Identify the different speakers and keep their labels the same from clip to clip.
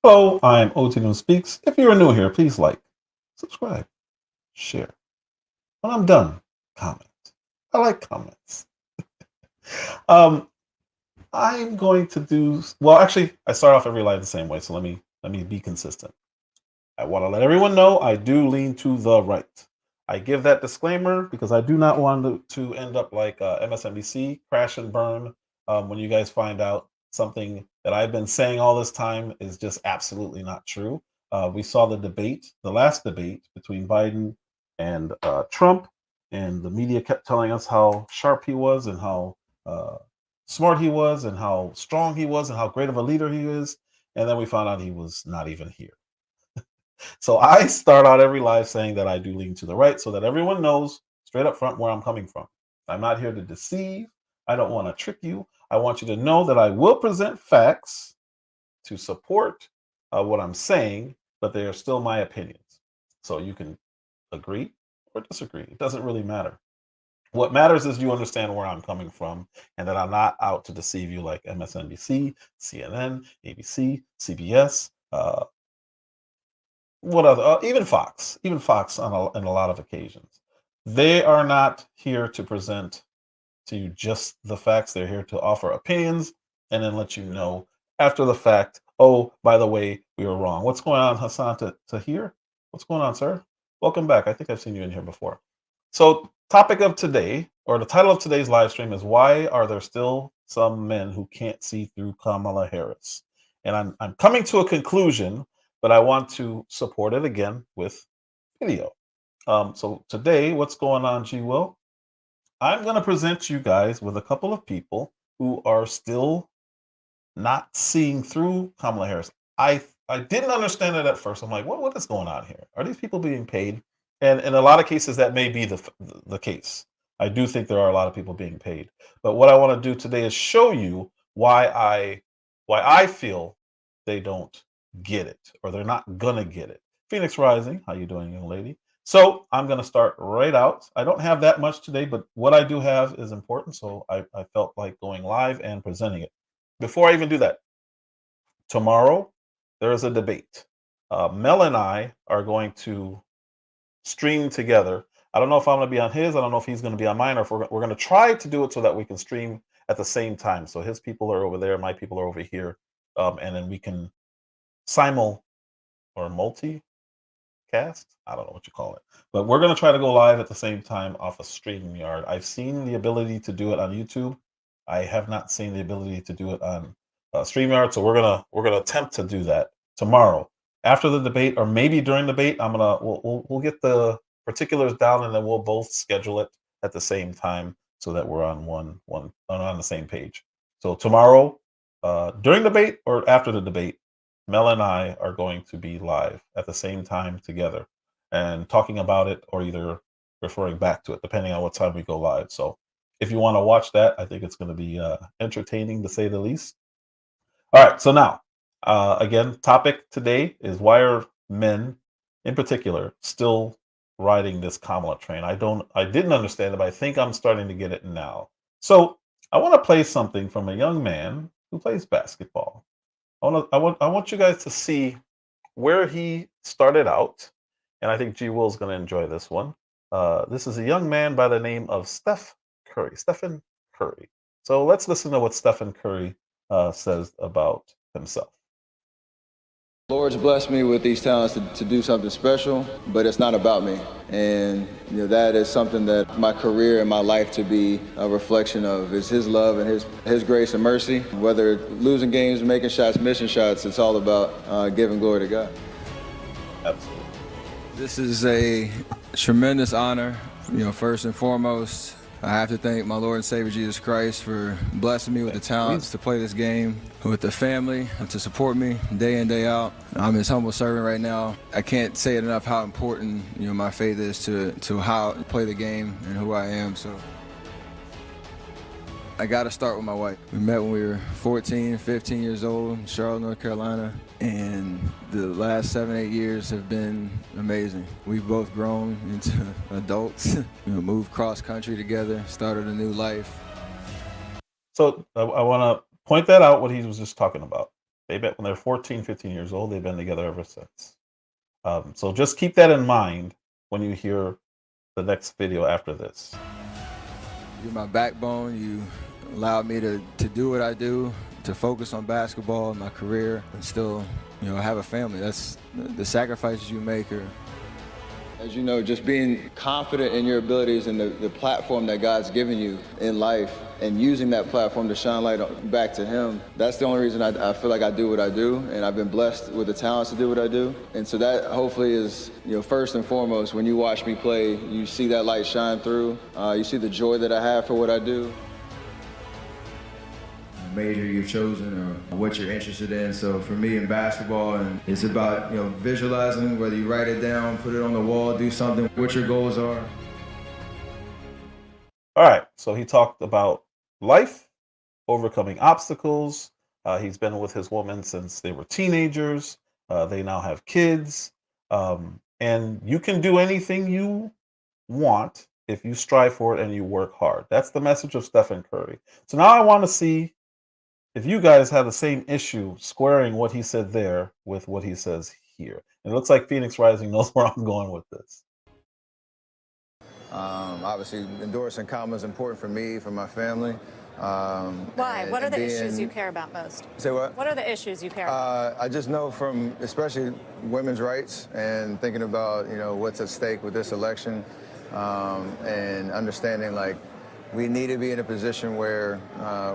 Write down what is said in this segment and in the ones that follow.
Speaker 1: Hello, I'm OT Speaks. If you're new here, please like, subscribe, share. When I'm done, comment. I like comments. Um, I'm going to do well. Actually, I start off every live the same way, so let me be consistent. I want to let everyone know I do lean to the right. I give that disclaimer because I do not want to end up like MSNBC, crash and burn. When you guys find out something that I've been saying all this time is just absolutely not true. We saw the debate, the last debate between Biden and Trump, and the media kept telling us how sharp he was and how smart he was and how strong he was and how great of a leader he is. And then we found out he was not even here. So I start out every live saying that I do lean to the right so that everyone knows straight up front where I'm coming from. I'm not here to deceive. I don't want to trick you. I want you to know that I will present facts to support what I'm saying, but they are still my opinions. So you can agree or disagree. It doesn't really matter. What matters is you understand where I'm coming from and that I'm not out to deceive you like MSNBC, CNN, ABC, CBS, what other even Fox on in a lot of occasions. They are not here to present to you just the facts. They're here to offer opinions and then let you know after the fact, oh, by the way, we were wrong. What's going on, Hassan to hear? What's going on, sir? Welcome back. I think I've seen you in here before. So, topic of today, or the title of today's live stream is why are there still some men who can't see through Kamala Harris? And I'm coming to a conclusion, but I want to support it again with video. So today, what's going on, G Will? I'm going to present you guys with a couple of people who are still not seeing through Kamala Harris. I didn't understand it at first. I'm like, what is going on here? Are these people being paid? And in a lot of cases, that may be the case. I do think there are a lot of people being paid. But what I want to do today is show you why I feel they don't get it or they're not gonna get it. Phoenix Rising, how you doing, young lady? So I'm gonna start right out. I don't have that much today, but what I do have is important. So I felt like going live and presenting it. Before I even do that, tomorrow there is a debate. Mel and I are going to stream together. I don't know if I'm going to be on his. I don't know if he's going to be on mine, or if we're going to try to do it so that we can stream at the same time. So his people are over there, my people are over here, and then we can simul or multicast. I don't know what you call it, but we're going to try to go live at the same time off a StreamYard. I've seen the ability to do it on YouTube. I have not seen the ability to do it on StreamYard, so we're gonna attempt to do that tomorrow after the debate, or maybe during the debate. We'll get the particulars down, and then we'll both schedule it at the same time so that we're on on the same page. So tomorrow, during the debate or after the debate, Mel and I are going to be live at the same time together and talking about it, or either referring back to it, depending on what time we go live. So if you want to watch that, I think it's going to be entertaining to say the least. All right, so now, again, topic today is why are men, in particular, still riding this Kamala train? I didn't understand it, but I think I'm starting to get it now. So I want to play something from a young man who plays basketball. I want you guys to see where he started out, and I think G Will's going to enjoy this one. This is a young man by the name of Stephen Curry. So let's listen to what Stephen Curry says about himself.
Speaker 2: Lord's blessed me with these talents to do something special, but it's not about me. And that is something that my career and my life to be a reflection of is His love and His grace and mercy. Whether losing games, making shots, missing shots, it's all about giving glory to God.
Speaker 1: Absolutely.
Speaker 2: This is a tremendous honor. First and foremost, I have to thank my Lord and Savior Jesus Christ for blessing me with the talents to play this game, with the family, and to support me day in, day out. I'm His humble servant right now. I can't say it enough how important my faith is to how to play the game and who I am. So I got to start with my wife. We met when we were 14, 15 years old in Charlotte, North Carolina, and the last 7-8 years have been amazing. We've both grown into adults, moved cross country together, started a new life.
Speaker 1: So I want to point that out, what he was just talking about. They met when they're 14, 15 years old. They've been together ever since. So just keep that in mind when you hear the next video after this.
Speaker 2: You're my backbone. You allowed me to do what I do, to focus on basketball and my career, and still, have a family. That's the sacrifices you make are. As you know, just being confident in your abilities and the platform that God's given you in life and using that platform to shine light back to Him, that's the only reason I feel like I do what I do, and I've been blessed with the talents to do what I do. And so that hopefully is, first and foremost, when you watch me play, you see that light shine through. You see the joy that I have for what I do. Major you've chosen or what you're interested in. So for me in basketball, and it's about visualizing, whether you write it down, put it on the wall, do something, what your goals are.
Speaker 1: All right, so he talked about life, overcoming obstacles. He's been with his woman since they were teenagers. They now have kids, and you can do anything you want if you strive for it and you work hard. That's the message of Stephen Curry. So now I want to see if you guys have the same issue squaring what he said there with what he says here. It looks like Phoenix Rising knows where I'm going with this.
Speaker 2: Obviously, endorsing Kamala is important for me, for my family.
Speaker 3: Why? What are the issues you care about most?
Speaker 2: Say what?
Speaker 3: What are the issues you care about?
Speaker 2: I just know from especially women's rights and thinking about, what's at stake with this election, and understanding we need to be in a position where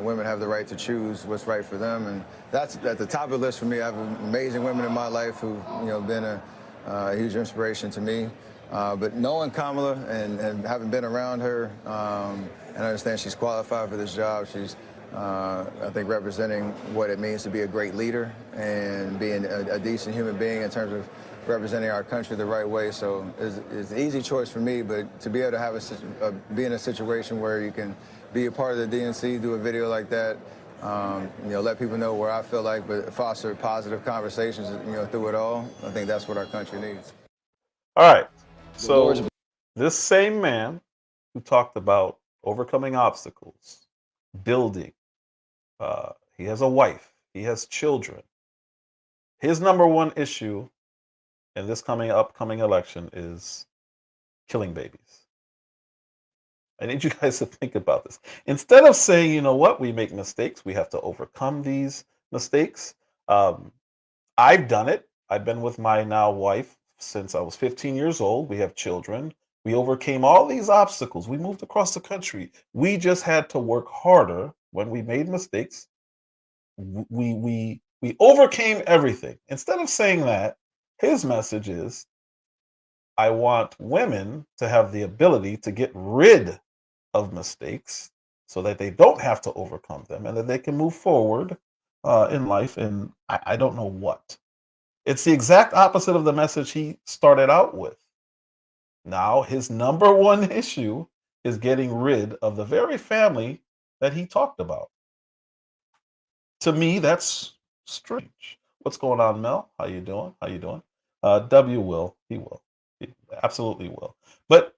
Speaker 2: women have the right to choose what's right for them. And that's at the top of the list for me. I have amazing women in my life who've been a huge inspiration to me. But knowing Kamala and having been around her, and I understand she's qualified for this job. She's, I think, representing what it means to be a great leader and being a decent human being in terms of representing our country the right way. So it's an easy choice for me, but to be able to have be in a situation where you can be a part of the DNC, do a video like that, let people know where I feel like, but foster positive conversations, through it all. I think that's what our country needs.
Speaker 1: All right. So this same man who talked about overcoming obstacles, building, he has a wife, he has children. His number one issue in this upcoming election is killing babies. I need you guys to think about this. Instead of saying, you know what, we make mistakes, we have to overcome these mistakes. I've done it. I've been with my now wife since I was 15 years old. We have children. We overcame all these obstacles. We moved across the country. We just had to work harder when we made mistakes. We overcame everything. Instead of saying that, his message is, I want women to have the ability to get rid of mistakes so that they don't have to overcome them and that they can move forward in life. And I don't know what. It's the exact opposite of the message he started out with. Now, his number one issue is getting rid of the very family that he talked about. To me, that's strange. What's going on, Mel? How you doing? How you doing? W will. He will. He absolutely will. But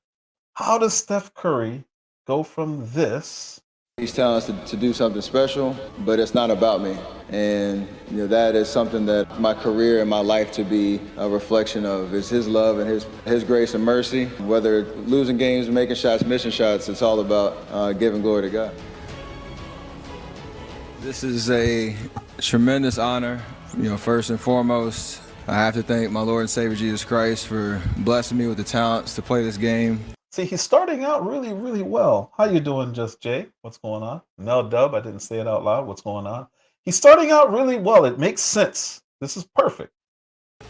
Speaker 1: how does Steph Curry go from this?
Speaker 2: He's telling us to do something special, but it's not about me. And that is something that my career and my life to be a reflection of is His love and His grace and mercy. Whether losing games, making shots, missing shots, it's all about giving glory to God. This is a tremendous honor. First and foremost, I have to thank my Lord and Savior Jesus Christ for blessing me with the talents to play this game.
Speaker 1: See, he's starting out really, really well. How you doing, Just Jay? What's going on? Mel Dub, I didn't say it out loud. What's going on? He's starting out really well. It makes sense. This is perfect.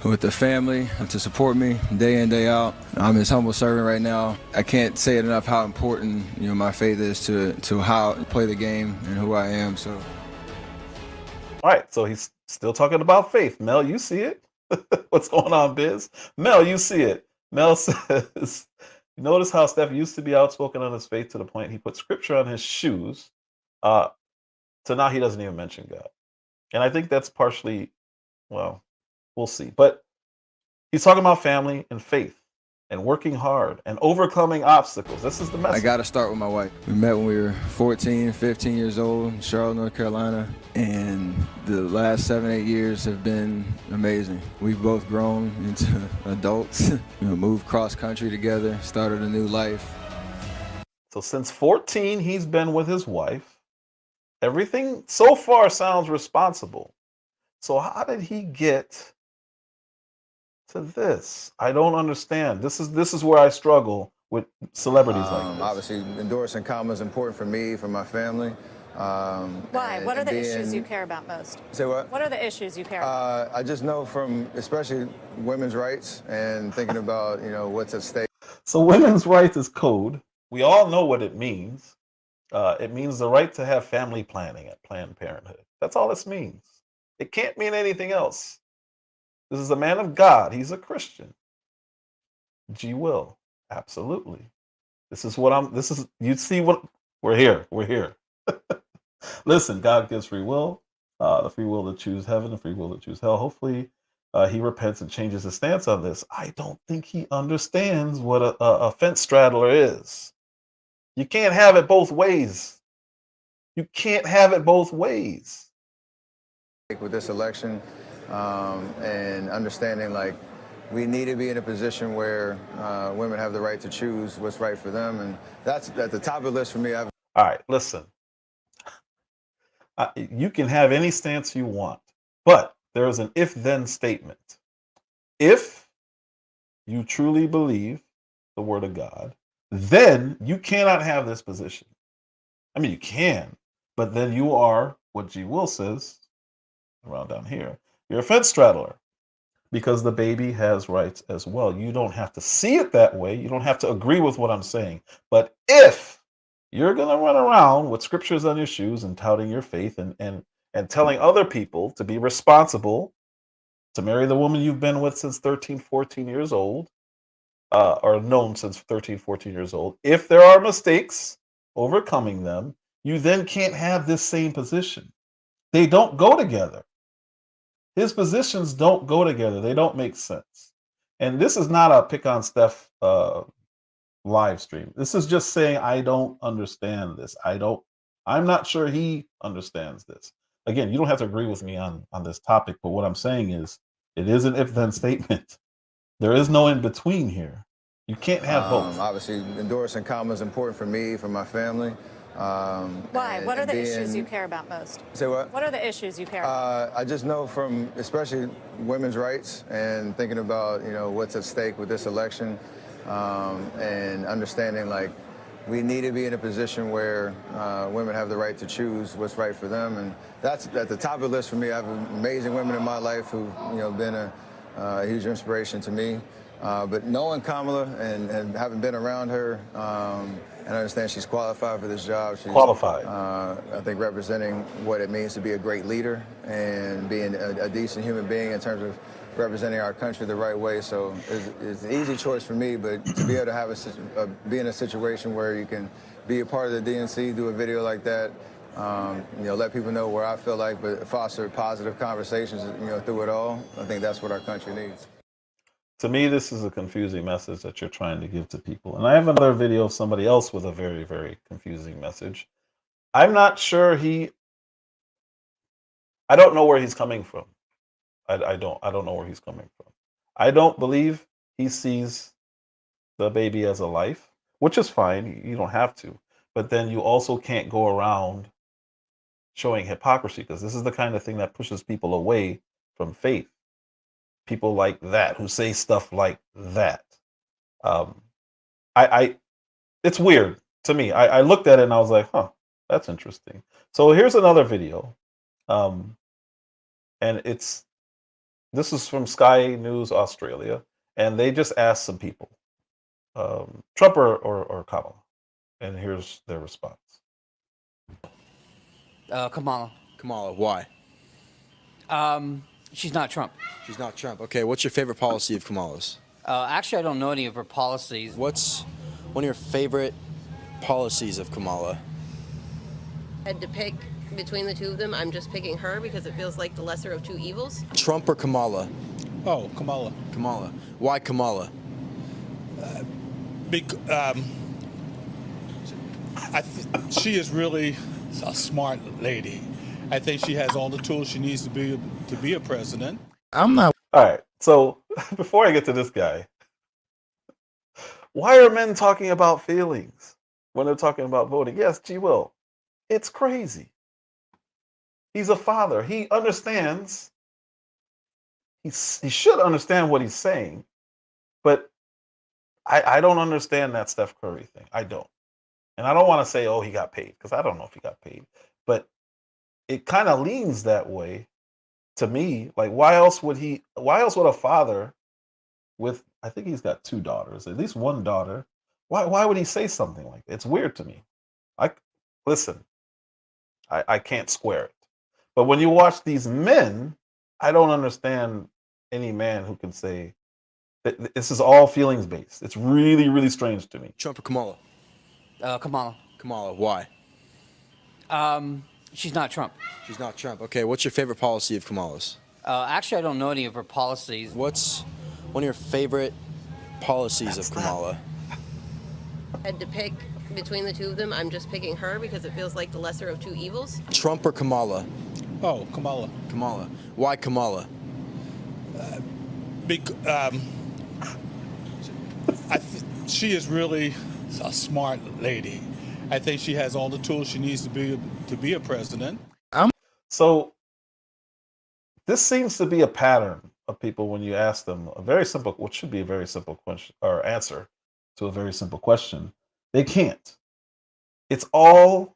Speaker 2: With the family to support me day in, day out. I'm His humble servant right now. I can't say it enough how important my faith is to how I play the game and who I am. So,
Speaker 1: all right. So he's still talking about faith. Mel, you see it? What's going on, Biz? Mel, you see it? Mel says, notice how Steph used to be outspoken on his faith to the point he put scripture on his shoes. So now he doesn't even mention God. And I think that's partially, well, we'll see. But he's talking about family and faith. and working hard and overcoming obstacles. This is the
Speaker 2: I
Speaker 1: message.
Speaker 2: got to start with my wife. We met when we were 14, 15 years old in Charlotte, North Carolina, and the last 7, 8 years have been amazing. We've both grown into adults, moved cross country together, started a new life.
Speaker 1: So since 14, he's been with his wife. Everything so far sounds responsible. So how did he get to this? I don't understand. This is where I struggle with celebrities like this.
Speaker 2: Obviously, endorsing Kamala is important for me, for my family.
Speaker 3: Why? What are the issues you care about most?
Speaker 2: Say what?
Speaker 3: What are the issues you care about?
Speaker 2: I just know from especially women's rights and thinking about, what's at stake.
Speaker 1: So women's rights is code. We all know what it means. It means the right to have family planning at Planned Parenthood. That's all this means. It can't mean anything else. This is a man of God. He's a Christian. Gee will. Absolutely. You see what, we're here. Listen, God gives free will, the free will to choose heaven, the free will to choose hell. Hopefully he repents and changes his stance on this. I don't think he understands what a fence straddler is. You can't have it both ways. You can't have it both ways.
Speaker 2: With this election and understanding we need to be in a position where women have the right to choose what's right for them. And that's at the top of the list for me.
Speaker 1: All right, listen. You can have any stance you want, but there's an if-then statement. If you truly believe the word of God, then you cannot have this position. I mean, you can, but then you are, what G. Will says, around down here, you're a fence straddler because the baby has rights as well. You don't have to see it that way. You don't have to agree with what I'm saying. But if you're going to run around with scriptures on your shoes and touting your faith and telling other people to be responsible, to marry the woman you've been with since 13, 14 years old, or known since 13, 14 years old, if there are mistakes, overcoming them, you then can't have this same position. They don't go together. His positions don't go together. They don't make sense. And this is not a pick on Steph live stream. This is just saying, I don't understand this. I'm not sure he understands this. Again, you don't have to agree with me on this topic, but what I'm saying is it is an if-then statement. There is no in between here. You can't have both.
Speaker 2: Obviously, endorsing Kamala is important for me, for my family.
Speaker 3: Why? What are the issues you care about most?
Speaker 2: Say what?
Speaker 3: What are the issues you care about?
Speaker 2: I just know from especially women's rights and thinking about, what's at stake with this election and understanding we need to be in a position where women have the right to choose what's right for them. And that's at the top of the list for me. I have amazing women in my life who've, been a huge inspiration to me. But knowing Kamala and having been around her, and I understand she's qualified for this job. She's
Speaker 1: qualified.
Speaker 2: I think representing what it means to be a great leader and being a decent human being in terms of representing our country the right way. So it's an easy choice for me, but to be able to have be in a situation where you can be a part of the DNC, do a video like that, let people know where I feel like, but foster positive conversations, through it all. I think that's what our country needs.
Speaker 1: To me, this is a confusing message that you're trying to give to people. And I have another video of somebody else with a very, very confusing message. I'm not sure I don't know where he's coming from. I don't know where he's coming from. I don't believe he sees the baby as a life, which is fine. You don't have to. But then you also can't go around showing hypocrisy, because this is the kind of thing that pushes people away from faith. People like that who say stuff like that. It's weird to me. I looked at it and I was like, huh, that's interesting. So here's another video. And this is from Sky News Australia, and they just asked some people, Trump or Kamala, and here's their response.
Speaker 4: Kamala.
Speaker 5: Kamala, why?
Speaker 4: She's not Trump.
Speaker 5: She's not Trump. Okay, what's your favorite policy of Kamala's?
Speaker 4: Actually, I don't know any of her policies.
Speaker 5: What's one of your favorite policies of Kamala?
Speaker 6: I had to pick between the two of them. I'm just picking her because it feels like the lesser of two evils.
Speaker 5: Trump or Kamala?
Speaker 7: Oh, Kamala.
Speaker 5: Kamala. Why Kamala?
Speaker 7: She is really a smart lady. I think she has all the tools she needs to be a president.
Speaker 1: I'm not. All right. So before I get to this guy, why are men talking about feelings when they're talking about voting? Yes, G. Will. It's crazy. He's a father. He understands. He should understand what he's saying, but I don't understand that Steph Curry thing. I don't. And I don't want to say, oh, he got paid, because I don't know if he got paid. But it kind of leans that way to me. Like, why else would a father with, I think he's got 2 daughters, at least 1 daughter, why would he say something like that? It's weird to me. Listen, I can't square it. But when you watch these men, I don't understand any man who can say that this is all feelings based. It's really, really strange to me.
Speaker 5: Trump or Kamala?
Speaker 4: Kamala.
Speaker 5: Kamala. Why?
Speaker 4: She's not Trump.
Speaker 5: She's not Trump. Okay, what's your favorite policy of Kamala's?
Speaker 4: Actually, I don't know any of her policies.
Speaker 5: What's one of your favorite policies of Kamala?
Speaker 6: I had to pick between the two of them. I'm just picking her because it feels like the lesser of 2 evils.
Speaker 5: Trump or Kamala?
Speaker 7: Oh, Kamala.
Speaker 5: Kamala. Why Kamala?
Speaker 7: She is really a smart lady. I think she has all the tools she needs to be a president.
Speaker 1: So this seems to be a pattern of people when you ask them a very simple, what should be a very simple question or answer to a very simple question. They can't. It's all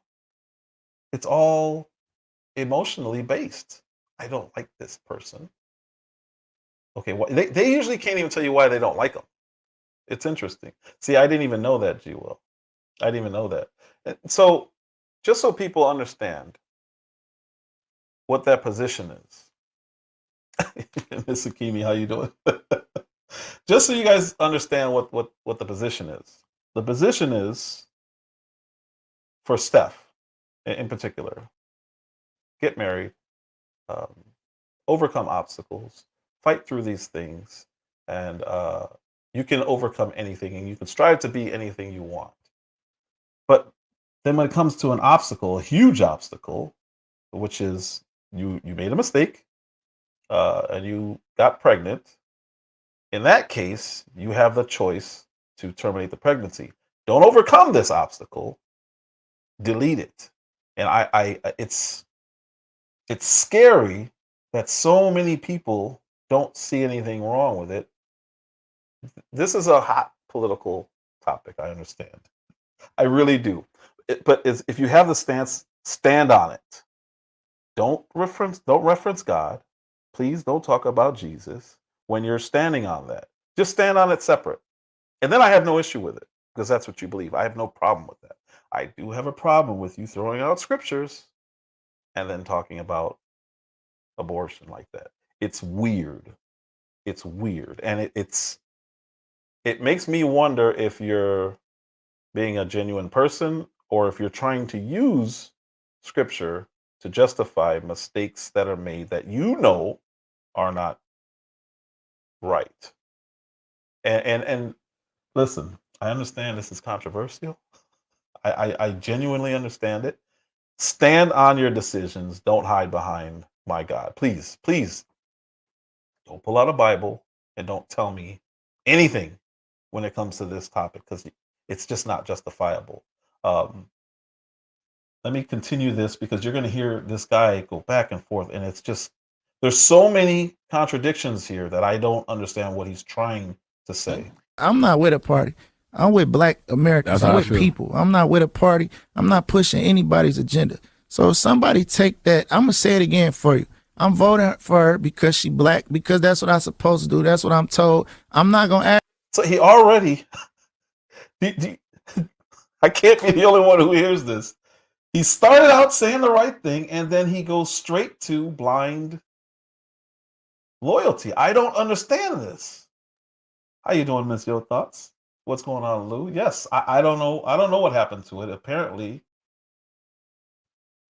Speaker 1: emotionally based. I don't like this person. Okay, well, they usually can't even tell you why they don't like them. It's interesting. See, I didn't even know that, G. Will. I didn't even know that. And so, just so people understand what that position is. Miss Akimi, how you doing? Just so you guys understand what the position is. The position is for Steph, in particular, get married, overcome obstacles, fight through these things, and you can overcome anything, and you can strive to be anything you want. But then when it comes to an obstacle, a huge obstacle, which is you made a mistake and you got pregnant, in that case, you have the choice to terminate the pregnancy. Don't overcome this obstacle, delete it. And it's scary that so many people don't see anything wrong with it. This is a hot political topic, I understand. I really do. But if you have the stance, stand on it. Don't reference God. Please don't talk about Jesus when you're standing on that. Just stand on it separate. And then I have no issue with it because that's what you believe. I have no problem with that. I do have a problem with you throwing out scriptures and then talking about abortion like that. It's weird. It's weird. And it makes me wonder if you're being a genuine person or if you're trying to use scripture to justify mistakes that are made that you know are not right. And listen, I understand this is controversial. I genuinely understand it. Stand on your decisions. Don't hide behind my God. Please, please don't pull out a Bible and don't tell me anything when it comes to this topic because it's just not justifiable. Let me continue this because you're going to hear this guy go back and forth, and it's just there's so many contradictions here that I don't understand what he's trying to say.
Speaker 8: I'm not with a party. I'm with Black Americans. I'm with people. I'm not with a party. I'm not pushing anybody's agenda. So if somebody take that, I'm gonna say it again for you. I'm voting for her because she Black, because that's what I'm supposed to do. That's what I'm told. I'm not gonna ask.
Speaker 1: So he already. I can't be the only one who hears this. He started out saying the right thing, and then he goes straight to blind loyalty. I don't understand this. How you doing, Miss Yo Thoughts? What's going on, Lou? Yes, I don't know. I don't know what happened to it. Apparently,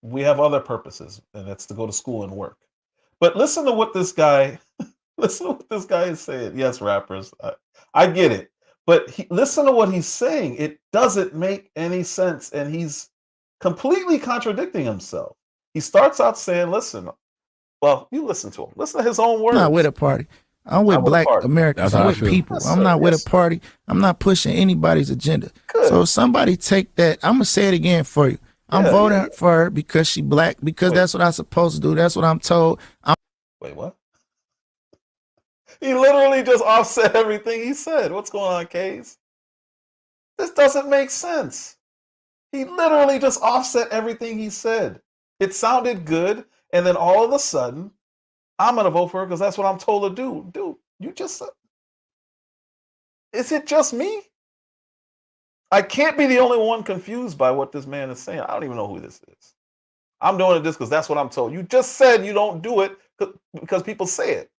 Speaker 1: we have other purposes, and that's to go to school and work. But listen to what this guy, listen to what this guy is saying. Yes, rappers, I get it. But listen to what he's saying. It doesn't make any sense, and he's completely contradicting himself. He starts out saying, listen, well, you listen to him. Listen to his own words.
Speaker 8: I'm not with a party. I'm with Black Americans. I'm with people.
Speaker 1: Yes,
Speaker 8: I'm
Speaker 1: sir.
Speaker 8: not with
Speaker 1: Yes,
Speaker 8: a party. I'm not pushing anybody's agenda.
Speaker 1: Good.
Speaker 8: So somebody take that. I'm gonna say it again for you. I'm voting for her because she Black, because that's what I'm supposed to do. That's what I'm told.
Speaker 1: Wait, what? He literally just offset everything he said. What's going on, Case? This doesn't make sense. He literally just offset everything he said. It sounded good, and then all of a sudden, I'm going to vote for her because that's what I'm told to do. Dude, you just said. Is it just me? I can't be the only one confused by what this man is saying. I don't even know who this is. I'm doing this because that's what I'm told. You just said you don't do it because people say it.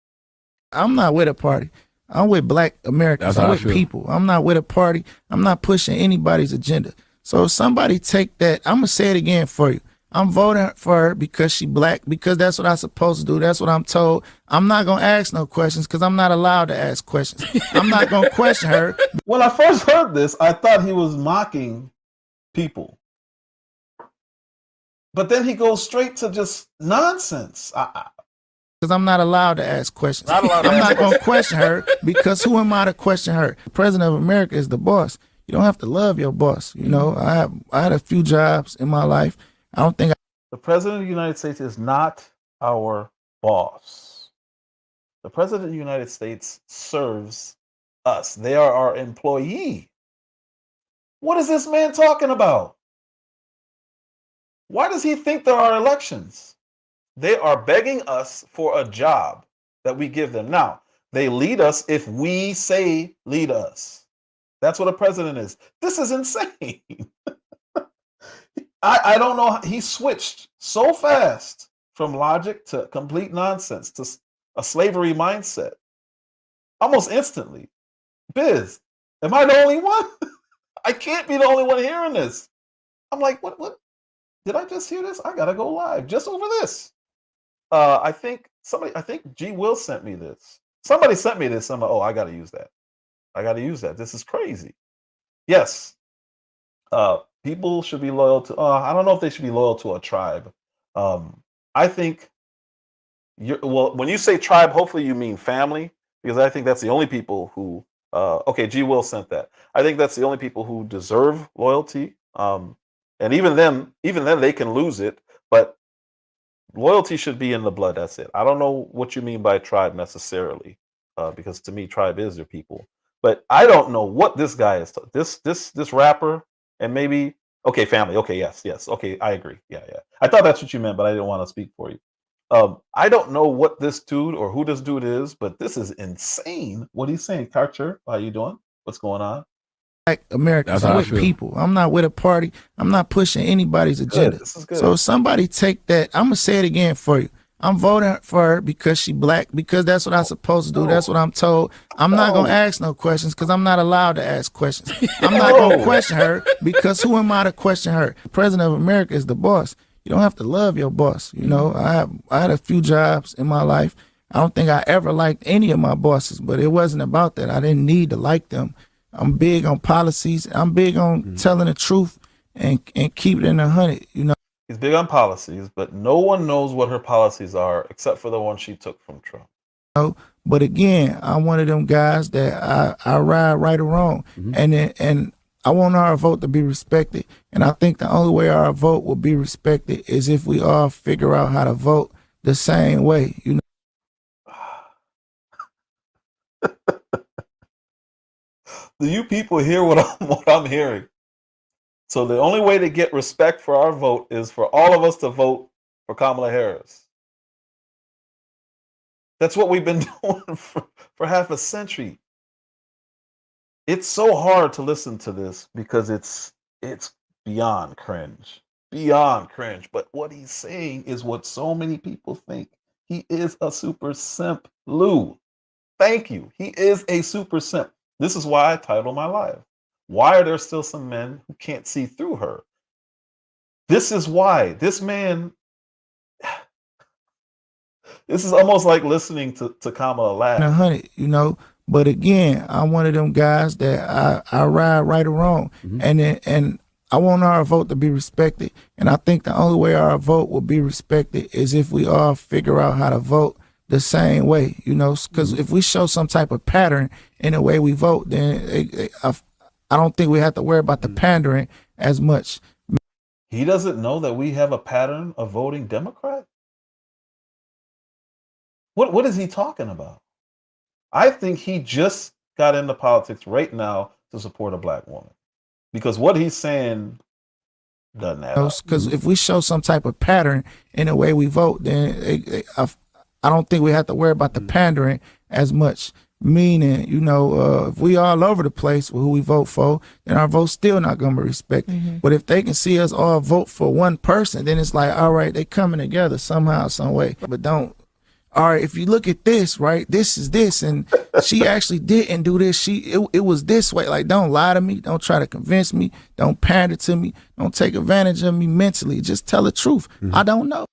Speaker 8: I'm not with a party. I'm with Black Americans. I'm with people. I'm not with a party. I'm not pushing anybody's agenda. So somebody take that. I'm gonna say it again for you. I'm voting for her because she Black, because that's what I'm supposed to do. That's what I'm told. I'm not gonna ask no questions because I'm not allowed to ask questions. I'm not gonna question her.
Speaker 1: When I first heard this, I thought he was mocking people. But then he goes straight to just nonsense.
Speaker 8: Because I'm not allowed to ask questions.
Speaker 1: Not allowed to
Speaker 8: I'm
Speaker 1: ask
Speaker 8: not going to question her because who am I to question her? The president of America is the boss. You don't have to love your boss. You know, I had a few jobs in my life. I don't think
Speaker 1: the president of the United States is not our boss. The president of the United States serves us. They are our employee. What is this man talking about? Why does he think there are elections? They are begging us for a job that we give them. Now, they lead us if we say lead us. That's what a president is. This is insane. I don't know. He switched so fast from logic to complete nonsense to a slavery mindset almost instantly. Biz, am I the only one? I can't be the only one hearing this. I'm like, what? Did I just hear this? I gotta go live just over this. I think G Will sent me this. Somebody sent me this. I'm like, oh, I gotta use that. I gotta use that. This is crazy. Yes. People should be loyal to. I don't know if they should be loyal to a tribe. I think. When you say tribe, hopefully you mean family, because I think that's the only people who. Okay, G Will sent that. I think that's the only people who deserve loyalty. And even then they can lose it. But loyalty should be in the blood. That's it. I don't know what you mean by tribe necessarily, because to me, tribe is your people. But I don't know what this guy is. This rapper, and maybe family. Okay, yes. Okay, I agree. Yeah. I thought that's what you meant, but I didn't want to speak for you. I don't know what this dude or who this dude is, but this is insane. What he's saying, Karcher, how you doing? What's going on?
Speaker 8: Black Americans. I'm with people. I'm not with a party. I'm not pushing anybody's agenda.
Speaker 1: This is good.
Speaker 8: So somebody take that. I'm gonna say it again for you. I'm voting for her because she Black, because that's what I'm supposed to do. That's what I'm told. I'm not gonna ask no questions because I'm not allowed to ask questions. I'm not gonna question her because who am I to question her? The president of America is the boss. You don't have to love your boss. You know, I had a few jobs in my life. I don't think I ever liked any of my bosses, but it wasn't about that. I didn't need to like them. I'm big on policies. I'm big on telling the truth and keep it in 100. You know,
Speaker 1: he's big on policies, but no one knows what her policies are except for the one she took from Trump.
Speaker 8: But again, I'm one of them guys that I ride right or wrong, and I want our vote to be respected. And I think the only way our vote will be respected is if we all figure out how to vote the same way. You know.
Speaker 1: Do you people hear what I'm hearing? So the only way to get respect for our vote is for all of us to vote for Kamala Harris. That's what we've been doing for half a century. It's so hard to listen to this because it's beyond cringe. Beyond cringe. But what he's saying is what so many people think. He is a super simp. Lou, thank you. He is a super simp. This is why I title my live. Why are there still some men who can't see through her? This is why. This man, this is almost like listening to Kamala laugh.
Speaker 8: 100, you know, But again, I'm one of them guys that I ride right or wrong, and I want our vote to be respected. And I think the only way our vote will be respected is if we all figure out how to vote the same way, you know, because if we show some type of pattern in the way we vote, then I don't think we have to worry about the pandering as much.
Speaker 1: He doesn't know that we have a pattern of voting Democrat? What is he talking about? I think he just got into politics right now to support a black woman. Because what he's saying doesn't add up.
Speaker 8: Because if we show some type of pattern in the way we vote, then I don't think we have to worry about the pandering as much. Meaning, you know, if we all over the place with who we vote for, then our vote's still not going to be respected. But if they can see us all vote for one person, then it's like, all right, they coming together somehow, some way. But don't. All right, if you look at this, right, this is this, and she actually didn't do this. It was this way. Like, don't lie to me. Don't try to convince me. Don't pander to me. Don't take advantage of me mentally. Just tell the truth. I don't know.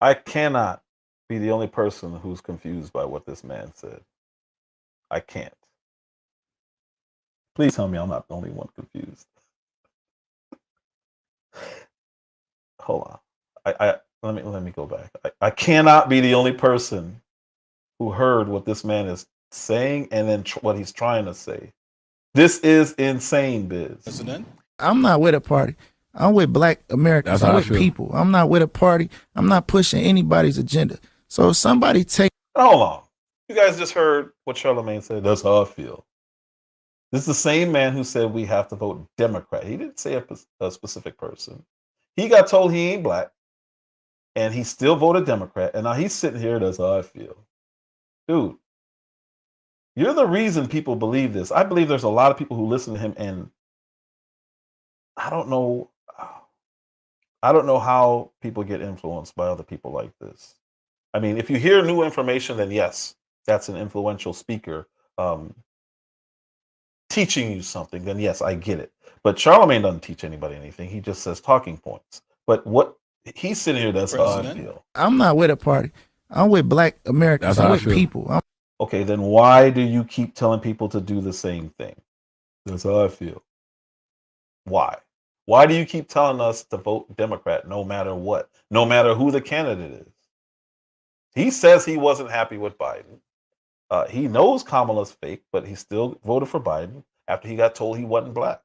Speaker 1: I cannot be the only person who's confused by what this man said. I can't. Please tell me I'm not the only one confused. Hold on. Let me go back. I cannot be the only person who heard what this man is saying and then what he's trying to say. This is insane, Biz.
Speaker 7: President?
Speaker 8: I'm not with a party. I'm with black Americans. I'm with people. I'm not with a party. I'm not pushing anybody's agenda. So if somebody take...
Speaker 1: Hold on. You guys just heard what Charlamagne said. That's how I feel. This is the same man who said we have to vote Democrat. He didn't say a specific person. He got told he ain't black. And he still voted Democrat. And now he's sitting here, that's how I feel. Dude, you're the reason people believe this. I believe there's a lot of people who listen to him, and I don't know how people get influenced by other people like this. I mean, if you hear new information, then yes, that's an influential speaker teaching you something, then yes, I get it. But Charlamagne doesn't teach anybody anything. He just says talking points. But what he's sitting here, that's how I feel.
Speaker 8: I'm not with a party. I'm with black Americans. I'm with people.
Speaker 1: Okay, then why do you keep telling people to do the same thing? That's how I feel. Why? Why do you keep telling us to vote Democrat no matter what? No matter who the candidate is? He says he wasn't happy with Biden. He knows Kamala's fake, but he still voted for Biden after he got told he wasn't black.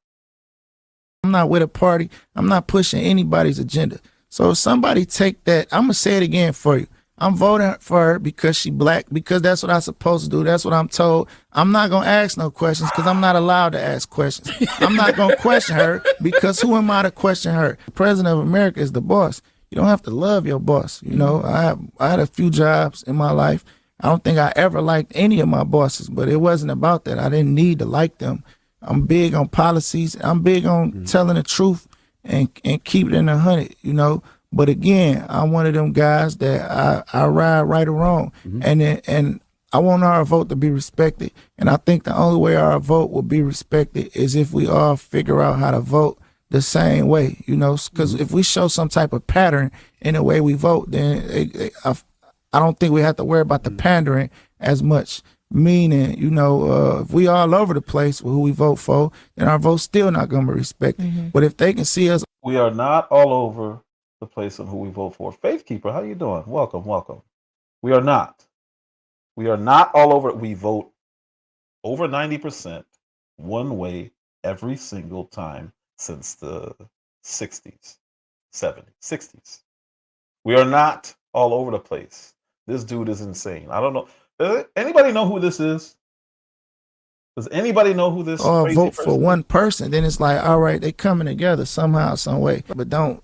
Speaker 8: I'm not with a party. I'm not pushing anybody's agenda. So if somebody take that, I'm going to say it again for you. I'm voting for her because she black, because that's what I'm supposed to do. That's what I'm told. I'm not going to ask no questions because I'm not allowed to ask questions. I'm not going to question her because who am I to question her? The president of America is the boss. You don't have to love your boss. You know, I had a few jobs in my life. I don't think I ever liked any of my bosses, but it wasn't about that. I didn't need to like them. I'm big on policies. I'm big on telling the truth and keep it in 100, you know. But again, I'm one of them guys that I ride right or wrong, and I want our vote to be respected. And I think the only way our vote will be respected is if we all figure out how to vote the same way, you know. Because if we show some type of pattern in the way we vote, then I don't think we have to worry about the pandering as much. Meaning, you know, if we all over the place with who we vote for, then our vote's still not going to be respected. But if they can see us,
Speaker 1: we are not all over the place on who we vote for. Faith Keeper, how you doing? Welcome, welcome. We are not. We are not all over. We vote over 90% one way every single time since the 60s, 70s, 60s. We are not all over the place. This dude is insane. I don't know. Does anybody know who this is? Does anybody know who this
Speaker 8: all
Speaker 1: crazy
Speaker 8: vote
Speaker 1: person
Speaker 8: for one person, then it's like, all right, they coming together somehow, some way. But don't.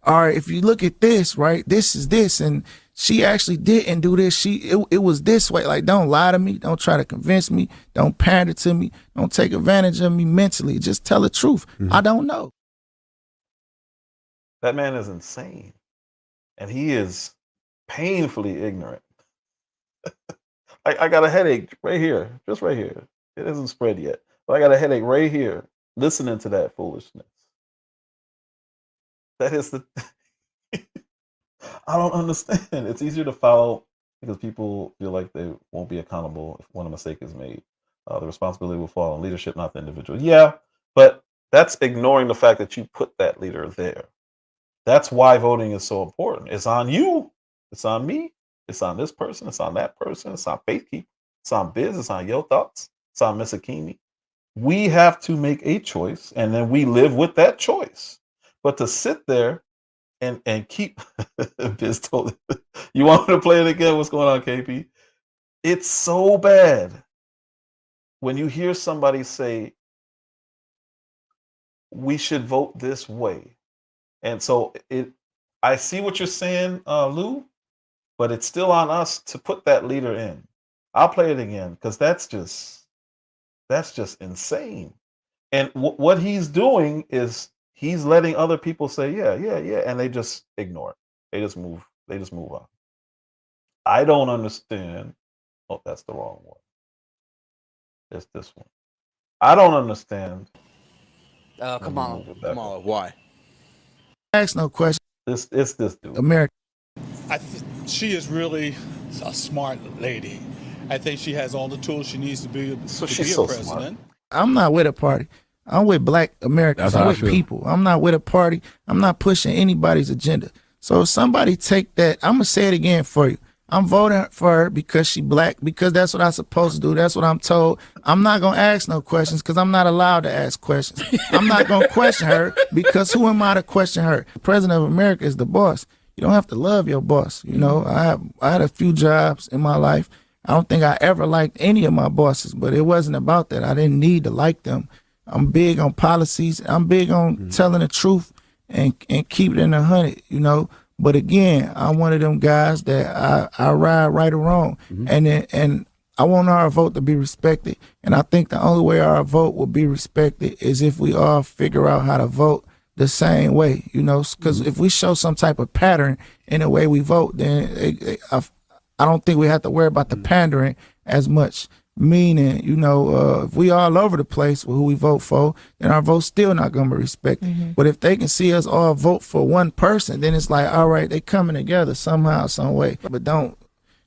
Speaker 8: All right, if you look at this, right, this is this, and she actually didn't do this. It was this way. Like, don't lie to me. Don't try to convince me. Don't pander to me. Don't take advantage of me mentally. Just tell the truth. I don't know.
Speaker 1: That man is insane. And he is painfully ignorant. I got a headache right here, just right here. It hasn't spread yet, but I got a headache right here listening to that foolishness. That is the... I don't understand. It's easier to follow because people feel like they won't be accountable if when a mistake is made. The responsibility will fall on leadership, not the individual. Yeah, but that's ignoring the fact that you put that leader there. That's why voting is so important. It's on you. It's on me. It's on this person. It's on that person. It's on Faithkeeper. It's on Biz. It's on Yo Thoughts. It's on Miss Akimi. We have to make a choice, and then we live with that choice. But to sit there and keep Biz told you want me to play it again? What's going on, KP? It's so bad when you hear somebody say we should vote this way. And so I see what you're saying, Lou, but it's still on us to put that leader in. I'll play it again because that's just insane. And what he's doing is he's letting other people say, yeah, yeah, yeah, and they just ignore it. They just move on. I don't understand. Oh, that's the wrong one. It's this one. I don't understand.
Speaker 4: Kamala.
Speaker 5: Kamala, why?
Speaker 8: Ask no question.
Speaker 1: It's this dude.
Speaker 8: America.
Speaker 7: She is really a smart lady. I think she has all the tools she needs to be
Speaker 1: So
Speaker 7: to
Speaker 1: she's
Speaker 7: be a
Speaker 1: so
Speaker 7: president.
Speaker 8: I'm not with a party. I'm with Black Americans. I'm with people. I'm not with a party. I'm not pushing anybody's agenda. So if somebody take that, I'm gonna say it again for you. I'm voting for her because she Black, because that's what I'm supposed to do. That's what I'm told. I'm not gonna ask no questions because I'm not allowed to ask questions. I'm not gonna question her because who am I to question her? The president of America is the boss. You don't have to love your boss. You know, I had a few jobs in my life. I don't think I ever liked any of my bosses, but it wasn't about that. I didn't need to like them. I'm big on policies. I'm big on telling the truth and keep it in 100, you know. But again, I'm one of them guys that I ride right or wrong. And I want our vote to be respected. And I think the only way our vote will be respected is if we all figure out how to vote the same way, you know, because if we show some type of pattern in the way we vote, then I don't think we have to worry about the pandering as much. Meaning, you know, if we all over the place with who we vote for, then our vote's still not going to be respected. But if they can see us all vote for one person, then it's like, all right, they coming together somehow, some way. But don't,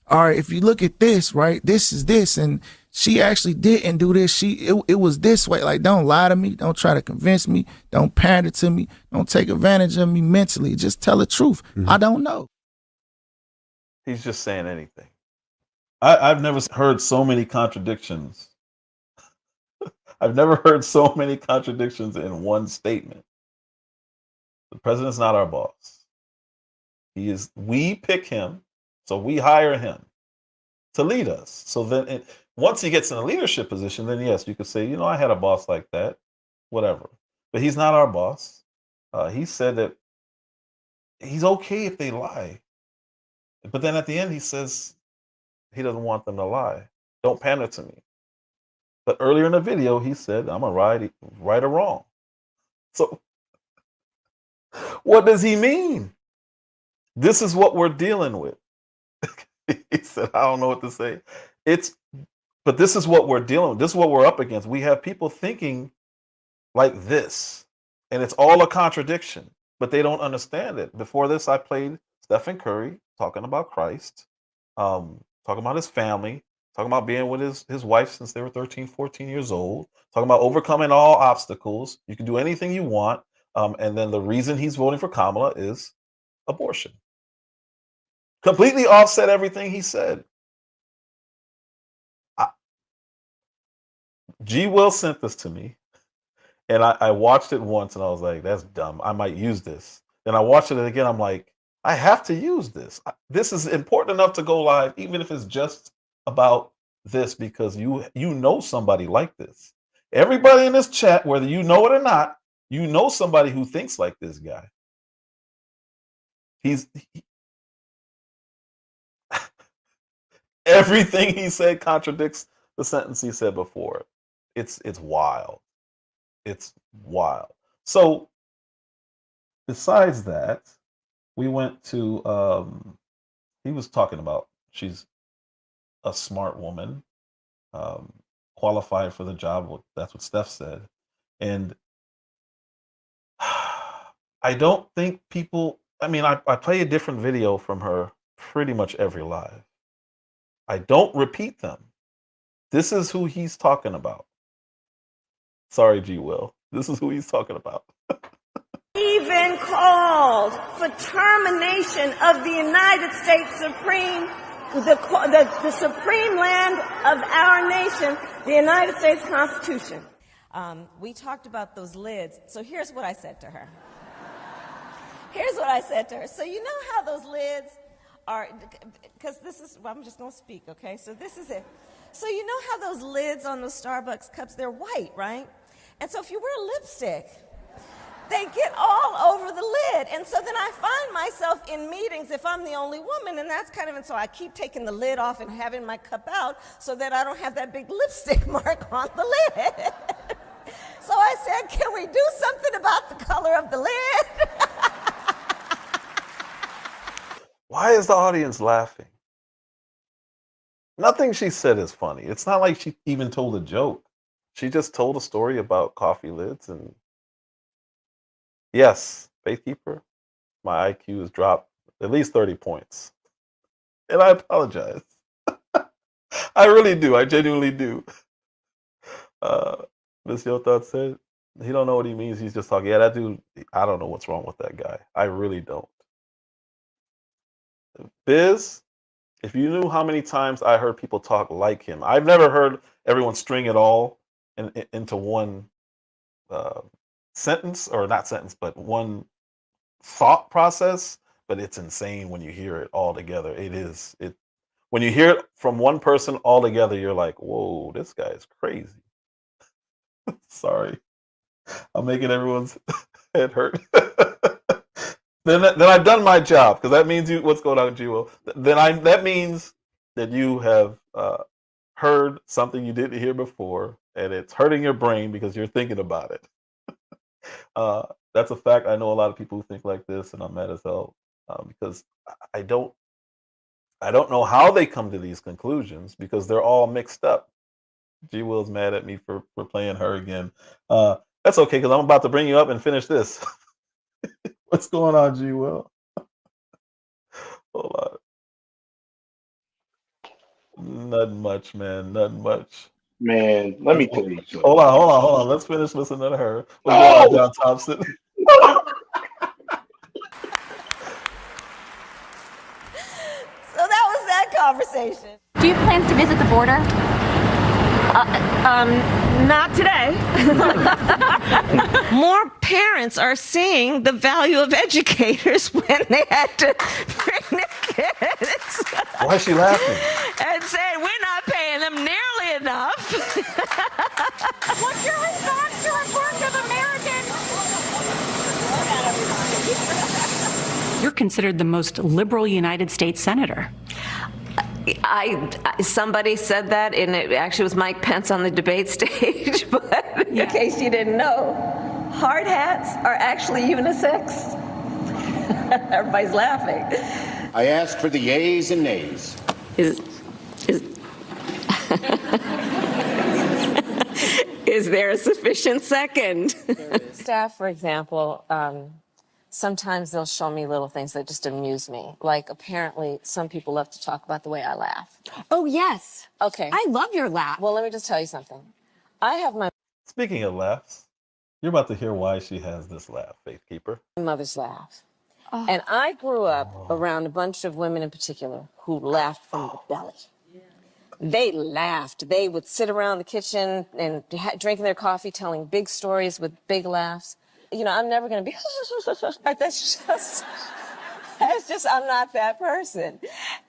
Speaker 8: all right, if you look at this, right, this is this, and she actually didn't do this. It was this way. Like, don't lie to me. Don't try to convince me. Don't pander to me. Don't take advantage of me mentally. Just tell the truth. I don't know.
Speaker 1: He's just saying anything. I've never heard so many contradictions. I've never heard so many contradictions in one statement. The president's not our boss. We pick him, so we hire him to lead us. So then once he gets in a leadership position, then yes, you could say, you know, I had a boss like that, whatever. But he's not our boss. He said that he's okay if they lie. But then at the end, he says he doesn't want them to lie. Don't pander to me. But earlier in the video, he said, I'm a right or wrong. So what does he mean? This is what we're dealing with. He said, I don't know what to say. But this is what we're dealing with. This is what we're up against. We have people thinking like this, and it's all a contradiction, but they don't understand it. Before this, I played Stephen Curry talking about Christ, talking about his family, talking about being with his wife since they were 13, 14 years old, talking about overcoming all obstacles. You can do anything you want. And then the reason he's voting for Kamala is abortion. Completely offset everything he said. G. Will sent this to me, and I watched it once, and I was like, that's dumb. I might use this. Then I watched it again. I'm like, I have to use this. This is important enough to go live, even if it's just about this, because you know somebody like this. Everybody in this chat, whether you know it or not, you know somebody who thinks like this guy. Everything he said contradicts the sentence he said before. It's wild. It's wild. So besides that, we went to he was talking about she's a smart woman, qualified for the job. That's what Steph said. And I don't think people, I mean, I play a different video from her pretty much every live. I don't repeat them. This is who he's talking about. Sorry, G. Will. This is who he's talking about.
Speaker 9: Even called for termination of the United States Supreme, the supreme land of our nation, the United States Constitution.
Speaker 10: We talked about those lids, so here's what I said to her. Here's what I said to her. So you know how those lids are, because this is, well, I'm just going to speak, okay? So this is it. So you know how those lids on those Starbucks cups, they're white, right? And so if you wear lipstick, they get all over the lid. And so then I find myself in meetings if I'm the only woman, and that's kind of, and so I keep taking the lid off and having my cup out so that I don't have that big lipstick mark on the lid. So I said, can we do something about the color of the lid?
Speaker 1: Why is the audience laughing? Nothing she said is funny. It's not like she even told a joke. She just told a story about coffee lids. And yes, Faithkeeper, my IQ has dropped at least 30 points. And I apologize. I really do. I genuinely do. Miss Yothat said, he don't know what he means. He's just talking. Yeah, that dude, I don't know what's wrong with that guy. I really don't. Biz, if you knew how many times I heard people talk like him, I've never heard everyone string it all into one sentence, or not sentence, but one thought process. But it's insane when you hear it all together. It is. When you hear it from one person all together, you're like, whoa, this guy is crazy. Sorry. I'm making everyone's head hurt. Then I've done my job, because that means what's going on, G-Will? That means that you have heard something you didn't hear before, and it's hurting your brain because you're thinking about it. That's a fact. I know a lot of people who think like this, and I'm mad as hell because I don't know how they come to these conclusions, because they're all mixed up. G-Will's mad at me for playing her again. That's okay, because I'm about to bring you up and finish this. What's going on, G-Will? Hold on. Nothing much, man. Nothing much.
Speaker 11: Man, let me tell you something.
Speaker 1: Hold on. Let's finish listening to her. What's going on, John Thompson?
Speaker 10: So that was that conversation.
Speaker 3: Do you have plans to visit the border?
Speaker 9: Not today. More parents are seeing the value of educators when they had to bring their kids.
Speaker 1: Why is she laughing?
Speaker 9: And saying, we're not paying them nearly enough.
Speaker 3: What's your response to reforms of American?
Speaker 12: You're considered the most liberal United States senator.
Speaker 10: Somebody said that, and it actually was Mike Pence on the debate stage, but in case you didn't know, hard hats are actually unisex. Everybody's laughing.
Speaker 11: I asked for the yeas and nays.
Speaker 10: Is there a sufficient second?
Speaker 13: Staff, for example, sometimes they'll show me little things that just amuse me. Like, apparently, some people love to talk about the way I laugh.
Speaker 3: Oh, yes.
Speaker 13: Okay.
Speaker 3: I love your laugh.
Speaker 13: Well, let me just tell you something. I have my
Speaker 1: Speaking of laughs, you're about to hear why she has this laugh, Faithkeeper.
Speaker 13: mother's laugh. And I grew up around a bunch of women in particular who laughed from the belly. They laughed. They would sit around the kitchen and drinking their coffee, telling big stories with big laughs. You know, I'm never going to be, that's just, I'm not that person.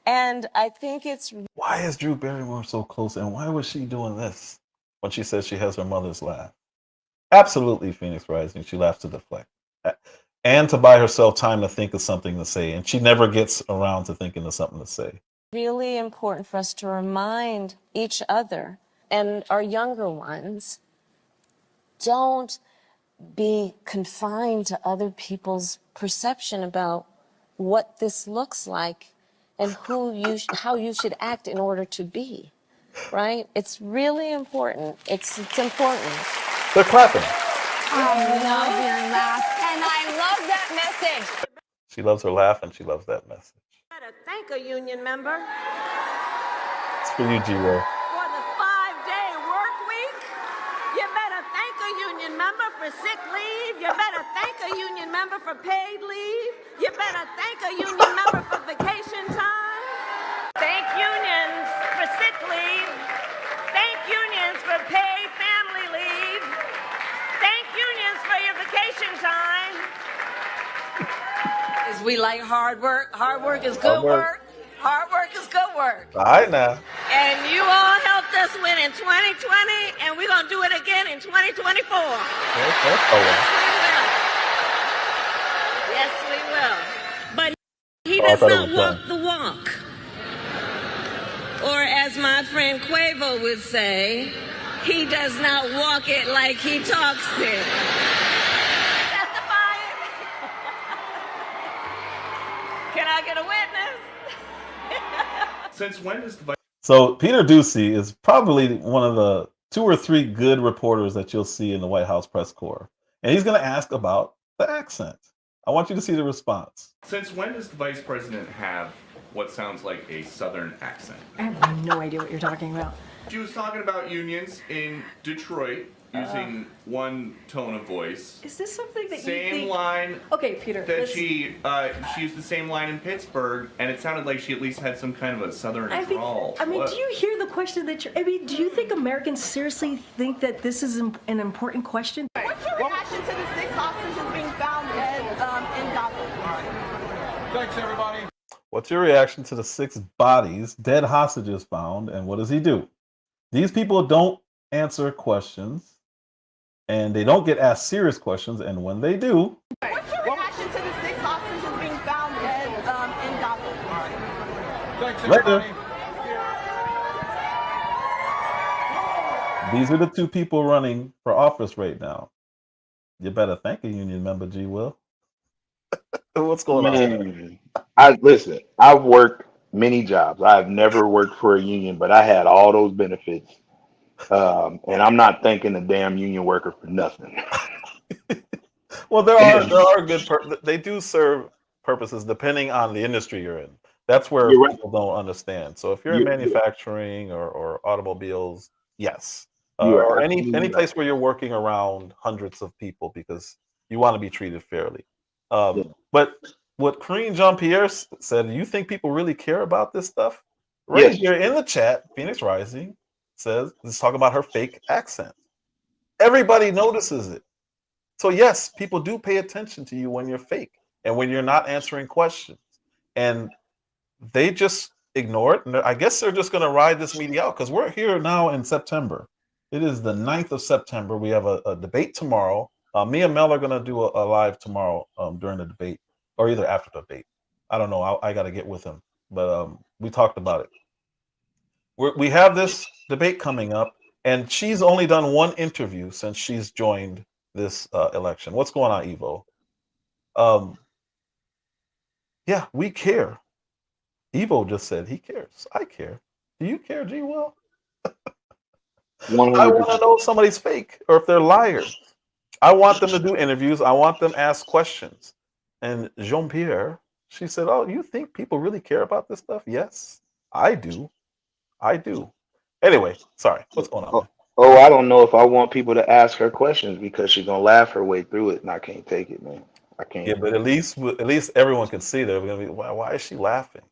Speaker 13: And I think it's...
Speaker 1: Why is Drew Barrymore so close, and why was she doing this when she says she has her mother's laugh? Absolutely, Phoenix Rising. She laughs to deflect. And to buy herself time to think of something to say, and she never gets around to thinking of something to say.
Speaker 13: Really important for us to remind each other and our younger ones, don't be confined to other people's perception about what this looks like and how you should act in order to be, right? It's really important. It's important.
Speaker 1: They're clapping.
Speaker 3: I love your laugh, and I love that message.
Speaker 1: She loves her laugh, and she loves that message.
Speaker 9: Thank a union member.
Speaker 1: for you, G-Will.
Speaker 9: For the 5-day work week, you better thank a union member for sick leave. You better thank a union member for paid leave. You better thank a union member for vacation time. Thank unions for sick leave. Thank unions for paid family leave. Thank unions for your vacation time. We like hard work. Hard work is good work. Hard work is good work.
Speaker 1: All right now.
Speaker 9: And you all helped us win in 2020, and we're going to do it again in 2024. Yes, we will. But he does not walk the walk. Or as my friend Quavo would say, he does not walk it like he talks it. Testify it. Can I get a witness?
Speaker 14: Since when does the
Speaker 1: So Peter Doocy is probably one of the 2 or 3 good reporters that you'll see in the White House press corps. And he's going to ask about the accent. I want you to see the response.
Speaker 14: Since when does the vice president have what sounds like a southern accent?
Speaker 15: I have no idea what you're talking about.
Speaker 14: She was talking about unions in Detroit using one tone of voice.
Speaker 15: Is this something that you
Speaker 14: Same
Speaker 15: think...
Speaker 14: line.
Speaker 15: Okay, Peter.
Speaker 14: That she used the same line in Pittsburgh, and it sounded like she at least had some kind of a southern drawl.
Speaker 15: I mean, do you hear the question that you're... I mean, do you think Americans seriously think that this is an important question?
Speaker 9: What's your reaction to the 6 hostages being found dead in Gaza?
Speaker 7: Thanks, everybody.
Speaker 1: What's your reaction to the 6 bodies, dead hostages found, and what does he do? These people don't answer questions, and they don't get asked serious questions, and when they do...
Speaker 9: What's your reaction to the 6 hostages being found dead in Gaza?
Speaker 7: Thanks, everybody.
Speaker 1: These are the 2 people running for office right now. You better thank a union member, G. Will. What's going on?
Speaker 11: Listen, I've worked many jobs. I've never worked for a union, but I had all those benefits. And I'm not thanking the damn union worker for nothing.
Speaker 1: Well, there are good. They do serve purposes depending on the industry you're in. That's where people don't understand. So if you're in manufacturing or automobiles, yes, or any place where you're working around hundreds of people because you want to be treated fairly. But what Karine Jean-Pierre said, you think people really care about this stuff? Right here in the chat, Phoenix Rising says, let's talk about her fake accent. Everybody notices it. So yes, people do pay attention to you when you're fake and when you're not answering questions. And they just ignore it. And I guess they're just going to ride this media out because we're here now in September. It is the 9th of September. We have a debate tomorrow. Me and Mel are going to do a live tomorrow during the debate or either after the debate. I don't know. I got to get with him. But we talked about it. We have this debate coming up, and she's only done 1 interview since she's joined this election. What's going on, Evo? Yeah, we care. Evo just said he cares. I care. Do you care, G. Will? I want to know if somebody's fake or if they're liars. I want them to do interviews. I want them to ask questions. And Jean-Pierre, she said, oh, you think people really care about this stuff? Yes, I do. I do. Anyway, sorry. What's going on?
Speaker 11: Oh, I don't know if I want people to ask her questions because she's gonna laugh her way through it, and I can't take it, man. I can't.
Speaker 1: Yeah, but at least everyone can see that. We're gonna be, why is she laughing?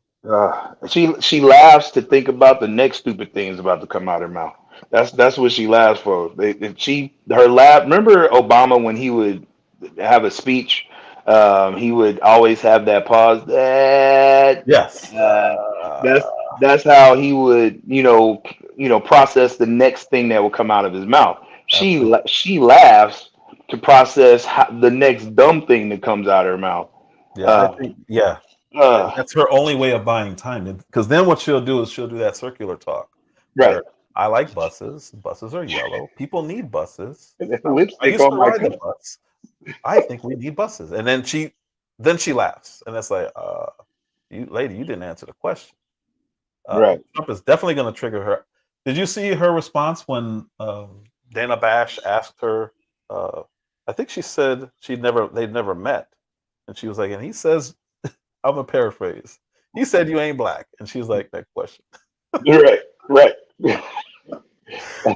Speaker 11: She laughs to think about the next stupid things about to come out her mouth. That's what she laughs for. Her laugh. Remember Obama when he would have a speech, he would always have that pause.
Speaker 1: Yes.
Speaker 11: That's how he would, process the next thing that will come out of his mouth. She laughs to process the next dumb thing that comes out of her mouth.
Speaker 1: Yeah, that's her only way of buying time. Because then what she'll do is she'll do that circular talk.
Speaker 11: Right.
Speaker 1: I like buses. Buses are yellow. People need buses. I
Speaker 11: Lipstick
Speaker 1: used to
Speaker 11: on my
Speaker 1: ride the bus. I think we need buses. And then she laughs, and that's like, you didn't answer the question.
Speaker 11: Right.
Speaker 1: Trump is definitely going to trigger her. Did you see her response when Dana Bash asked her? I think she said they'd never met, and she was like, and he says, I'm gonna paraphrase. He said you ain't black, and she's like, that question.
Speaker 11: You're right. Right.
Speaker 1: I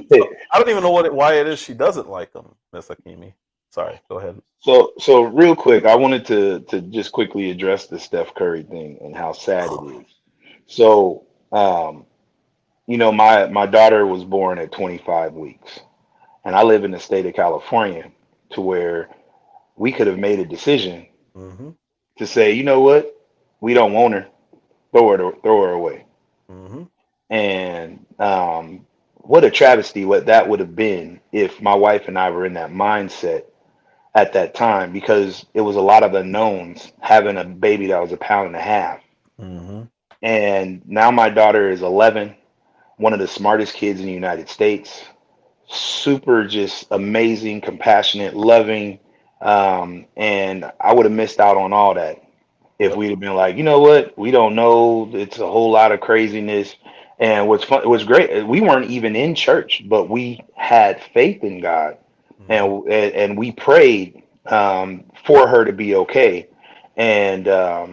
Speaker 1: don't even know why it is she doesn't like him, Miss Hakimi. Sorry, go ahead.
Speaker 11: So real quick, I wanted to just quickly address the Steph Curry thing and how sad it is. So, my daughter was born at 25 weeks, and I live in the state of California, to where we could have made a decision
Speaker 1: Mm-hmm.
Speaker 11: to say, you know what, we don't want her, throw her away.
Speaker 1: Mm-hmm.
Speaker 11: And what a travesty what that would have been if my wife and I were in that mindset at that time, because it was a lot of unknowns having a baby that was a pound and a half.
Speaker 1: Mm-hmm.
Speaker 11: And now my daughter is 11, one of the smartest kids in the United States, super just amazing, compassionate, loving. And I would have missed out on all that if
Speaker 1: Yep.
Speaker 11: we'd have been like, you know what, we don't know, it's a whole lot of craziness. And what's fun, it was great. We weren't even in church, but we had faith in God,
Speaker 1: Mm-hmm.
Speaker 11: and we prayed for her to be okay. And at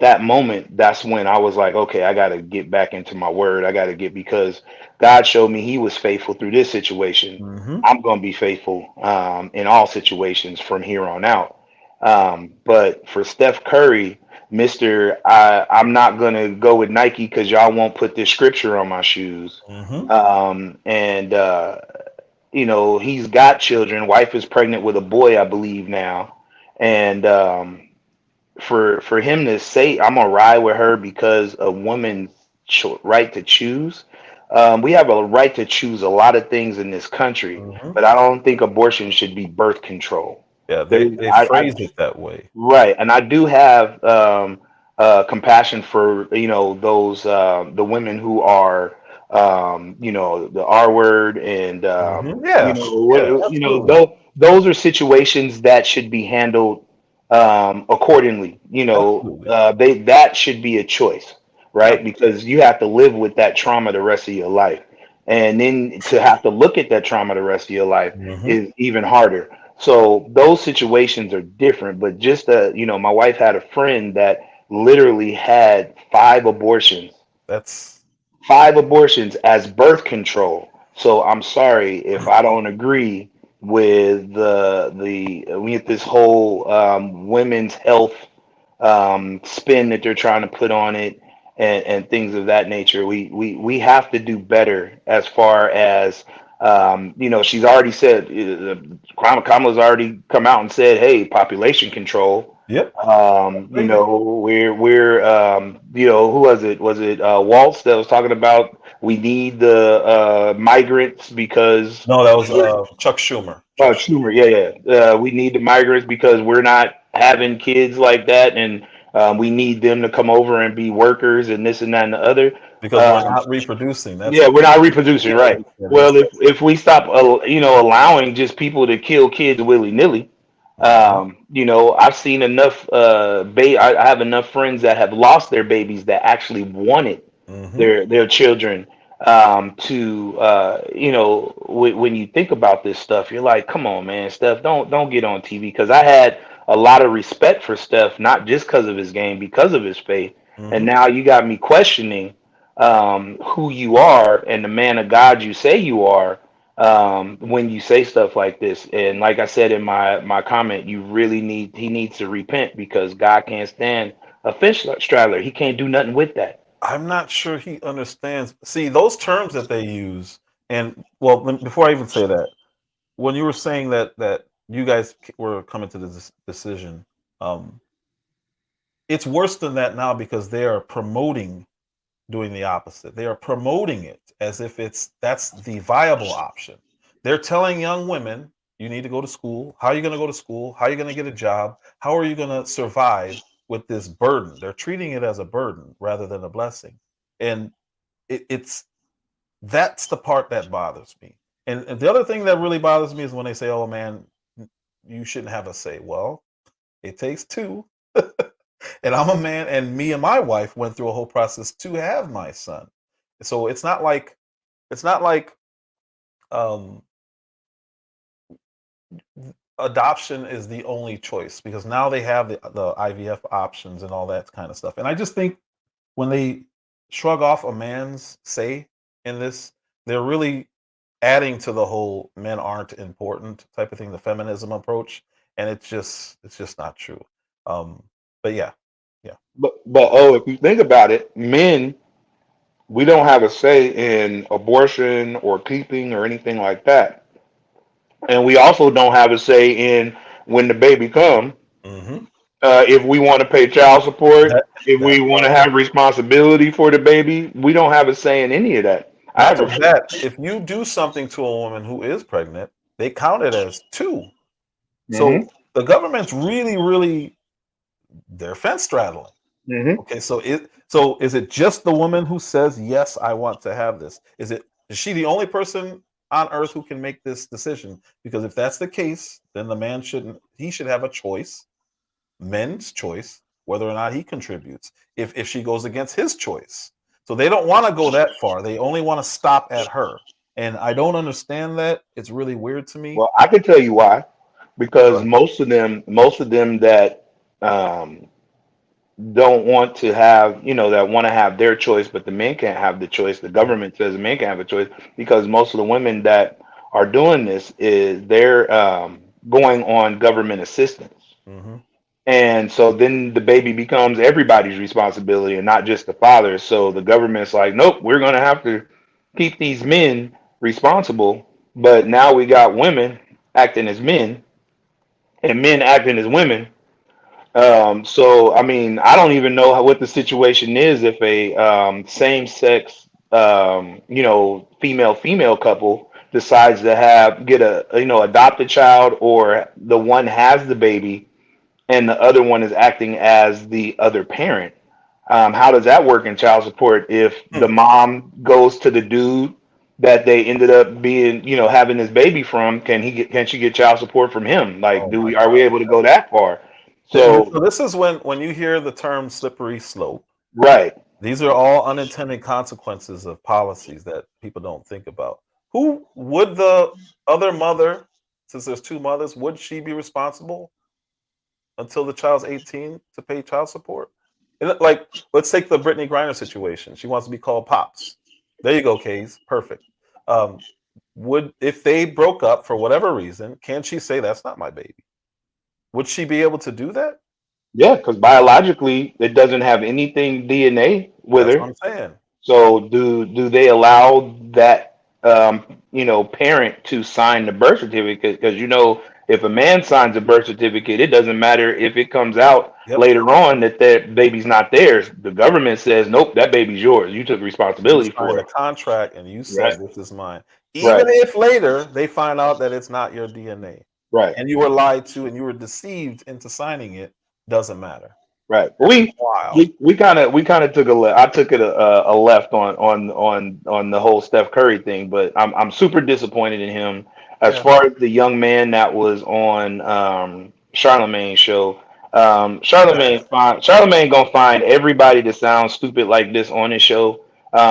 Speaker 11: that moment, that's when I was like, okay, I got to get back into my word. I got to because God showed me He was faithful through this situation.
Speaker 1: Mm-hmm.
Speaker 11: I'm going to be faithful in all situations from here on out. But for Steph Curry, I'm not going to go with Nike because y'all won't put this scripture on my shoes.
Speaker 1: Mm-hmm.
Speaker 11: He's got children. Wife is pregnant with a boy, I believe now. And for him to say I'm gonna ride with her because a woman's right to choose. We have a right to choose a lot of things in this country,
Speaker 1: Mm-hmm.
Speaker 11: but I don't think abortion should be birth control.
Speaker 1: Yeah,
Speaker 11: There,
Speaker 1: they phrased it that way.
Speaker 11: right, and I do have compassion for those the women who are the R word, and
Speaker 1: Mm-hmm. Yeah, absolutely.
Speaker 11: those are situations that should be handled accordingly.
Speaker 1: Absolutely.
Speaker 11: They that should be a choice, right? Because you have to live with that trauma the rest of your life, and then to have to look at that trauma the rest of your life
Speaker 1: Mm-hmm.
Speaker 11: is even harder. So those situations are different. But just my wife had a friend that literally had
Speaker 1: That's
Speaker 11: 5 abortions as birth control. So I'm sorry if I don't agree with with this whole women's health spin that they're trying to put on it, and things of that nature. We have to do better as far as she's already said, Kamala's already come out and said, hey, population control.
Speaker 1: yep.
Speaker 11: We're who was it? Was it Waltz that was talking about we need the migrants because
Speaker 1: No, that was Chuck Schumer.
Speaker 11: Schumer, yeah. We need the migrants because we're not having kids like that, and we need them to come over and be workers and this and that and the other.
Speaker 1: Because we're not reproducing. That's
Speaker 11: Yeah,
Speaker 1: what
Speaker 11: we're not reproducing, right?
Speaker 1: it is.
Speaker 11: Well, if we stop, allowing just people to kill kids willy nilly,
Speaker 1: Mm-hmm.
Speaker 11: I've seen enough. I have enough friends that have lost their babies that actually wanted
Speaker 1: Mm-hmm.
Speaker 11: their children to when you think about this stuff, you're like, come on, man, Steph, don't get on TV, because I had a lot of respect for Steph, not just because of his game, because of his faith. And
Speaker 1: Mm-hmm.
Speaker 11: now you got me questioning who you are and the man of God you say you are, when you say stuff like this. And like I said in my comment, he needs to repent, because God can't stand a fish straddler. He can't do nothing with that.
Speaker 1: I'm not sure he understands. See, those terms that they use, and well, before I even say that, when you were saying that you guys were coming to this decision, um, it's worse than that now because they are promoting doing the opposite. They are promoting it as if that's the viable option. They're telling young women, you need to go to school. How are you going to go to school? How are you going to get a job? How are you going to survive with this burden? They're treating it as a burden rather than a blessing. And it's that's the part that bothers me. And the other thing that really bothers me is when they say, "Oh man, you shouldn't have a say." Well, it takes two. And I'm a man, and me and my wife went through a whole process to have my son. So it's not like um, adoption is the only choice, because now they have the IVF options and all that kind of stuff. And I just think when they shrug off a man's say in this. They're really adding to the whole men aren't important type of thing, the feminism approach, and it's just not true. Um, but yeah, yeah.
Speaker 11: But if you think about it, men, we don't have a say in abortion or keeping or anything like that. And we also don't have a say in when the baby come.
Speaker 1: Mm-hmm.
Speaker 11: If we want to pay child support, if we
Speaker 1: That's
Speaker 11: want to
Speaker 1: why.
Speaker 11: have responsibility for the baby, we don't have a say in any of that. I
Speaker 1: Not
Speaker 11: have a
Speaker 1: just that, if you do something to a woman who is pregnant, they count it as two.
Speaker 11: hmm
Speaker 1: So the government's really, really they're fence straddling.
Speaker 11: hmm
Speaker 1: Okay, so is it just the woman who says yes, I want to have this? Is she the only person on earth who can make this decision? Because if that's the case, then the man shouldn't. He should have a choice, men's choice, whether or not he contributes. If she goes against his choice, so they don't want to go that far. They only want to stop at her, and I don't understand that. It's really weird to me.
Speaker 11: Well, I can tell you why.
Speaker 1: Go
Speaker 11: Because
Speaker 1: ahead.
Speaker 11: most of them that um, don't want to have, that want to have their choice, but the men can't have the choice. The government says the men can't have a choice because most of the women that are doing this is they're going on government assistance.
Speaker 1: Hmm.
Speaker 11: And so then the baby becomes everybody's responsibility and not just the father. So the government's like, nope, we're going to have to keep these men responsible. But now we got women acting as men and men acting as women. So I mean, I don't even know what the situation is if a same-sex, female couple decides to get a adopt a child, or the one has the baby and the other one is acting as the other parent. How does that work in child support if the
Speaker 1: Hmm.
Speaker 11: mom goes to the dude that they ended up being, having this baby from? Can she get child support from him? Like,
Speaker 1: Oh my
Speaker 11: are we
Speaker 1: God.
Speaker 11: able to go that far?
Speaker 1: So
Speaker 11: So,
Speaker 1: this is when you hear the term slippery slope.
Speaker 11: right.
Speaker 1: These are all unintended consequences of policies that people don't think about. Who would the other mother, since there's two mothers, would she be responsible until the child's 18 to pay child support? Like, let's take the Brittany Griner situation. She wants to be called Pops. There you go, Kays. Perfect. Um, would if they broke up for whatever reason, can she say that's not my baby? Would she be able to do that?
Speaker 11: Yeah, because biologically it doesn't have anything DNA with
Speaker 1: That's
Speaker 11: her.
Speaker 1: what I'm saying.
Speaker 11: So do they allow that parent to sign the birth certificate? Because if a man signs a birth certificate, it doesn't matter if it comes out
Speaker 1: Yep.
Speaker 11: later on that that baby's not theirs. The government says, nope, that baby's yours. You took
Speaker 1: You
Speaker 11: responsibility
Speaker 1: signed
Speaker 11: for
Speaker 1: a
Speaker 11: it.
Speaker 1: contract and you
Speaker 11: Right.
Speaker 1: said this is mine. Even
Speaker 11: Right.
Speaker 1: if later they find out that it's not your DNA
Speaker 11: Right.
Speaker 1: and you were lied to and you were deceived into signing it, doesn't matter.
Speaker 11: Right.
Speaker 1: That's wild.
Speaker 11: We kind of took a left. I took it a left on the whole Steph Curry thing, but I'm super disappointed in him. As
Speaker 1: Yeah.
Speaker 11: far as the young man that was on Charlemagne's show, Charlemagne gonna find everybody that sounds stupid like this on his show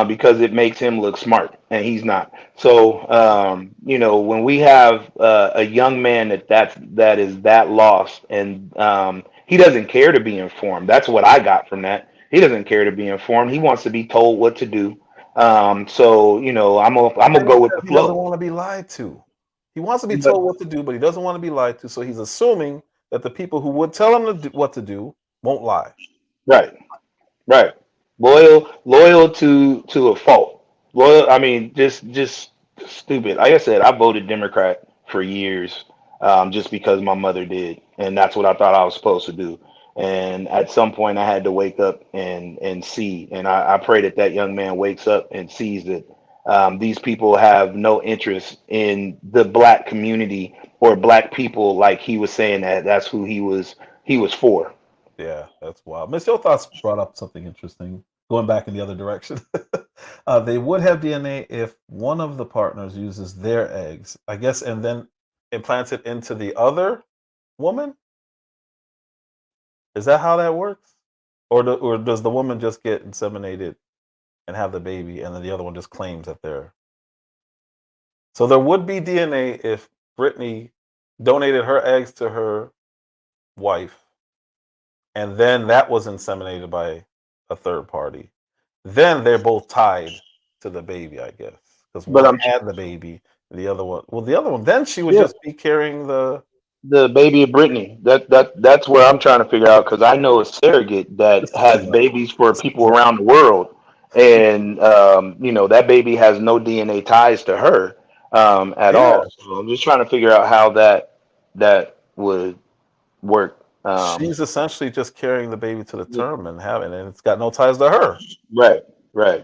Speaker 11: because it makes him look smart, and he's not. So when we have a young man that is that lost, and he doesn't care to be informed. That's what I got from that. He doesn't care to be informed. He wants to be told what to do. So I'm gonna
Speaker 1: And he
Speaker 11: go with
Speaker 1: says
Speaker 11: the
Speaker 1: he doesn't
Speaker 11: flow.
Speaker 1: want to be lied to. He wants to be
Speaker 11: But
Speaker 1: told what to do, but he doesn't want to be lied to. So he's assuming that the people who would tell him what to do won't lie.
Speaker 11: right, right, loyal to a fault. Loyal. I mean, just stupid. Like I said, I voted Democrat for years, just because my mother did, and that's what I thought I was supposed to do. And at some point, I had to wake up and see. And I pray that that young man wakes up and sees that these people have no interest in the black community or black people, like he was saying that's who he was for.
Speaker 1: Yeah, that's wild. Miss Your Thoughts brought up something interesting. Going back in the other direction, they would have DNA if one of the partners uses their eggs, I guess, and then implants it into the other woman. Is that how that works, or does the woman just get inseminated and have the baby, and then the other one just claims that they're? So there would be DNA if Brittany donated her eggs to her wife, and then that was inseminated by a third party. then they're both tied to the baby, I guess, because
Speaker 11: But
Speaker 1: one
Speaker 11: I'm
Speaker 1: had the baby, and the other one. Well, the other one, then she would
Speaker 11: yeah,
Speaker 1: just be carrying the.
Speaker 11: the baby of Brittany. That's where I'm trying to figure out because I know a surrogate that
Speaker 1: This is too
Speaker 11: has
Speaker 1: much.
Speaker 11: babies for
Speaker 1: This is too
Speaker 11: people
Speaker 1: much.
Speaker 11: around the world, and that baby has no DNA ties to her at
Speaker 1: Yeah,
Speaker 11: all. So I'm just trying to figure out how that would work.
Speaker 1: she's essentially just carrying the baby to the term and having it. And it's got no ties to her.
Speaker 11: Right, right.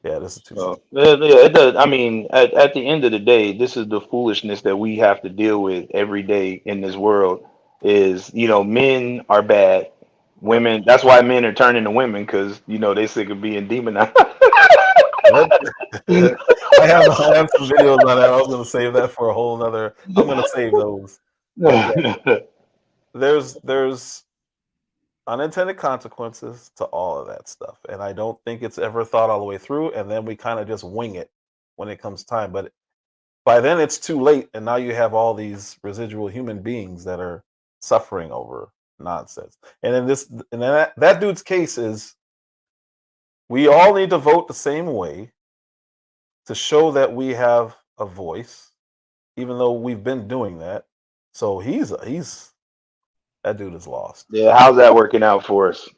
Speaker 1: Yeah, this is too much.
Speaker 11: So yeah, it does. I mean, at the end of the day, this is the foolishness that we have to deal with every day in this world. Is men are bad,
Speaker 1: Yep.
Speaker 11: women. That's why men are turning to women because they sick of being demonized.
Speaker 1: Yep. I have some videos on that. I was gonna save that for a whole nother. I'm gonna save those. But yeah, there's unintended consequences to all of that stuff, and I don't think it's ever thought all the way through. And then we kind of just wing it when it comes time. But by then it's too late, and now you have all these residual human beings that are suffering over nonsense. And in this, and that dude's case is we all need to vote the same way to show that we have a voice, even though we've been doing that. So he's that dude is lost.
Speaker 11: Yeah, how's that working out for us?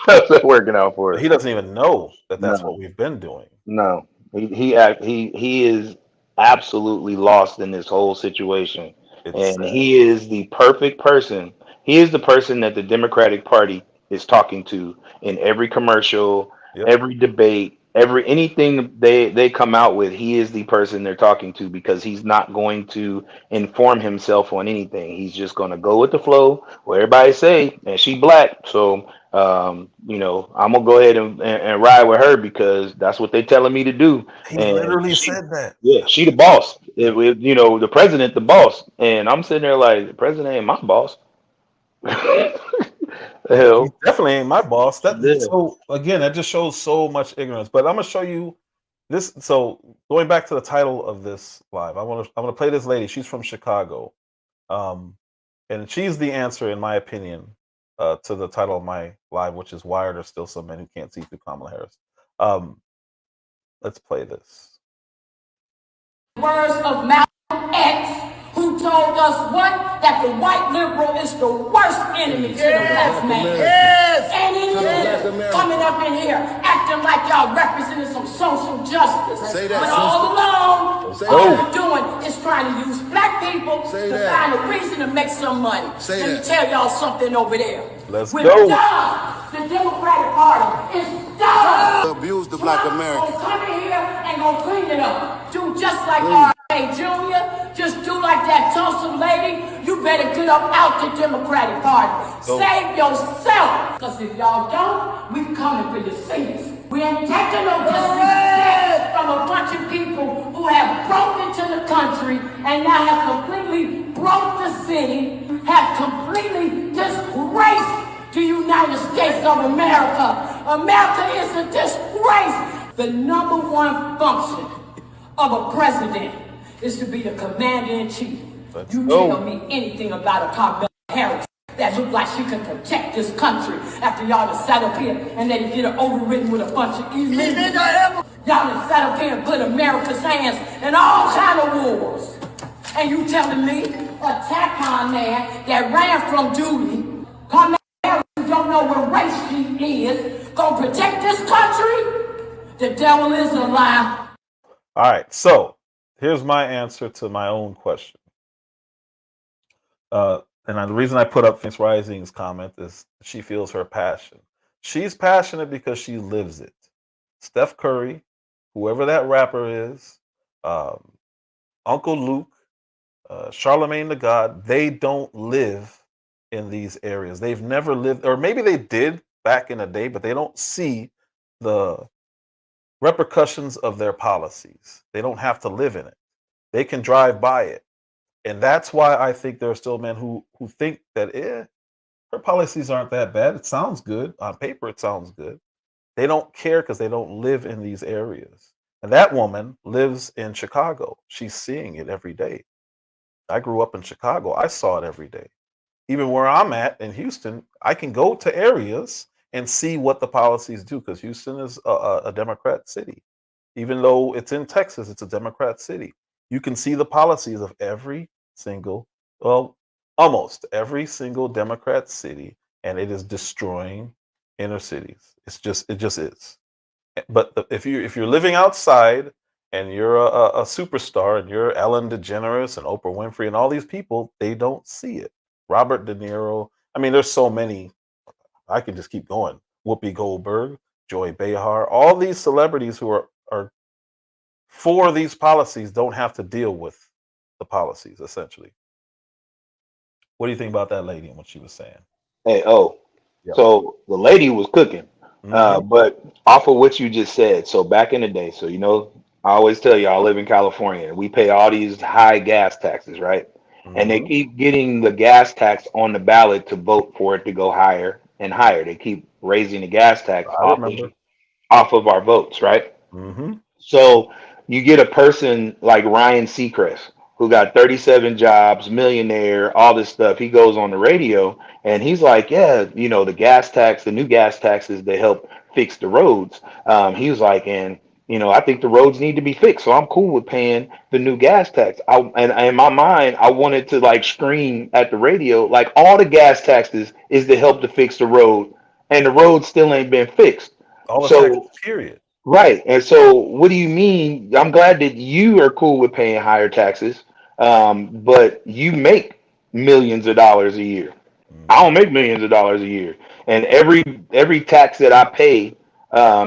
Speaker 11: How's that working out for
Speaker 1: He
Speaker 11: us?
Speaker 1: doesn't even know that that's
Speaker 11: No,
Speaker 1: what we've been doing.
Speaker 11: no. He is absolutely lost in this whole situation,
Speaker 1: It's
Speaker 11: and
Speaker 1: sad.
Speaker 11: he is the perfect person. He is the person that the Democratic Party is talking to in every commercial,
Speaker 1: Yep.
Speaker 11: every debate, every anything they come out with. He is the person they're talking to because he's not going to inform himself on anything. He's just going to go with the flow. What everybody say, and she black, so I'm gonna go ahead and ride with her because that's what they're telling me to do.
Speaker 1: He
Speaker 11: And
Speaker 1: literally said that.
Speaker 11: yeah, she the boss. The president, the boss, and I'm sitting there like the president ain't my boss.
Speaker 1: He
Speaker 11: Hell,
Speaker 1: definitely ain't my boss. That
Speaker 11: yeah.
Speaker 1: so again, that just shows so much ignorance. But I'm gonna show you this. So going back to the title of this live, I'm gonna play this lady. She's from Chicago, and she's the answer, in my opinion, to the title of my live, which is "Why Are There Still Some Men Who Can't See Through Kamala Harris?" Let's play this.
Speaker 16: Words of Malcolm X, who told us what? That the white liberal is the worst enemy to the black man.
Speaker 17: Yes.
Speaker 16: And in here, coming up in here, acting like y'all representing some social justice.
Speaker 17: Say that,
Speaker 16: but all along,
Speaker 17: Say
Speaker 16: all
Speaker 17: that.
Speaker 16: you're doing is trying to use black people
Speaker 17: Say
Speaker 16: to
Speaker 17: that.
Speaker 16: find a reason to make some money.
Speaker 17: Say
Speaker 16: Let me
Speaker 17: that.
Speaker 16: tell y'all something over there.
Speaker 1: Let's
Speaker 16: We're
Speaker 1: go.
Speaker 16: done. The Democratic Party is done.
Speaker 17: Abuse the black
Speaker 16: Trump
Speaker 17: American.
Speaker 16: gonna come in here and gonna clean it up. Do just like R.A. Jr. Just do like that Tulsa lady. You better get up out the Democratic Party.
Speaker 1: Go.
Speaker 16: Save yourself. Because if y'all don't, we coming for your seats. We ain't taking no disrespect from a bunch of people who have broke into the country and now have completely broke the city, have completely disgraced the United States of America. America is a disgrace. The number one function of a president is to be the commander-in-chief. You tell me anything about a Kamala Harris that look like she can protect this country after y'all done sat up here and let it get her overridden with a bunch of illegals. Y'all done sat up here and put America's hands in all kind of wars. And you telling me a TACON man that ran from duty, Kamala Harris who don't know what race she is, gonna protect this country? The devil is a lie.
Speaker 1: All right, so here's my answer to my own question. The reason I put up Phoenix Rising's comment is she feels her passion. She's passionate because she lives it. Steph Curry, whoever that rapper is, Uncle Luke, Charlemagne the God, they don't live in these areas. They've never lived, or maybe they did back in the day, but they don't see the repercussions of their policies. They don't have to live in it. They can drive by it. And that's why I think there are still men who think that her policies aren't that bad. It sounds good. On paper, it sounds good. They don't care because they don't live in these areas. And that woman lives in Chicago. She's seeing it every day. I grew up in Chicago. I saw it every day. Even where I'm at in Houston, I can go to areas and see what the policies do, because Houston is a Democrat city. Even though it's in Texas, it's a Democrat city. You can see the policies of every single, well, almost every single Democrat city, and it is destroying inner cities. It just is. But if you're living outside and you're a superstar and you're Ellen DeGeneres and Oprah Winfrey and all these people, they don't see it. Robert De Niro. I mean, there's so many. I can just keep going. Whoopi Goldberg, Joy Behar, all these celebrities who are for these policies don't have to deal with the policies, essentially. What do you think about that lady and what she was saying?
Speaker 11: Hey,
Speaker 1: Yep.
Speaker 11: so the lady was cooking,
Speaker 1: Mhm.
Speaker 11: but off of what you just said. So back in the day, so I always tell you, I live in California, and we pay all these high gas taxes, right? And they
Speaker 1: Mhm.
Speaker 11: keep getting the gas tax on the ballot to vote for it to go higher and higher. They keep raising the gas tax
Speaker 1: I remember.
Speaker 11: off of our votes, right?
Speaker 1: Mhm.
Speaker 11: So you get a person like Ryan Seacrest, who got 37 jobs, millionaire, all this stuff. He goes on the radio and he's like, yeah, the gas tax, the new gas taxes, they help fix the roads. He was like, and I think the roads need to be fixed. So I'm cool with paying the new gas tax. And in my mind, I wanted to like scream at the radio, like all the gas taxes is to help to fix the road, and the road still ain't been fixed.
Speaker 1: All the taxes,
Speaker 11: So
Speaker 1: period.
Speaker 11: right. And so, what do you mean? I'm glad that you are cool with paying higher taxes, but you make millions of dollars a year. I don't make millions of dollars a year, and every tax that I pay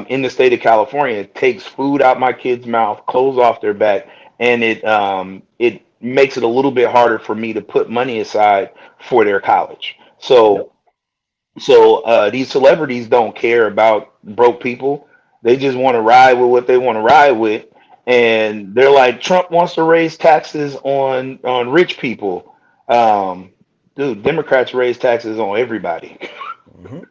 Speaker 11: in the state of California takes food out my kids' mouth, clothes off their back, and it makes it a little bit harder for me to put money aside for their college.
Speaker 1: Yep.
Speaker 11: So these celebrities don't care about broke people. They just want to ride with what they want to ride with, and they're like, Trump wants to raise taxes on rich people. Um, Dude, Democrats raise taxes on everybody,
Speaker 1: Mhm.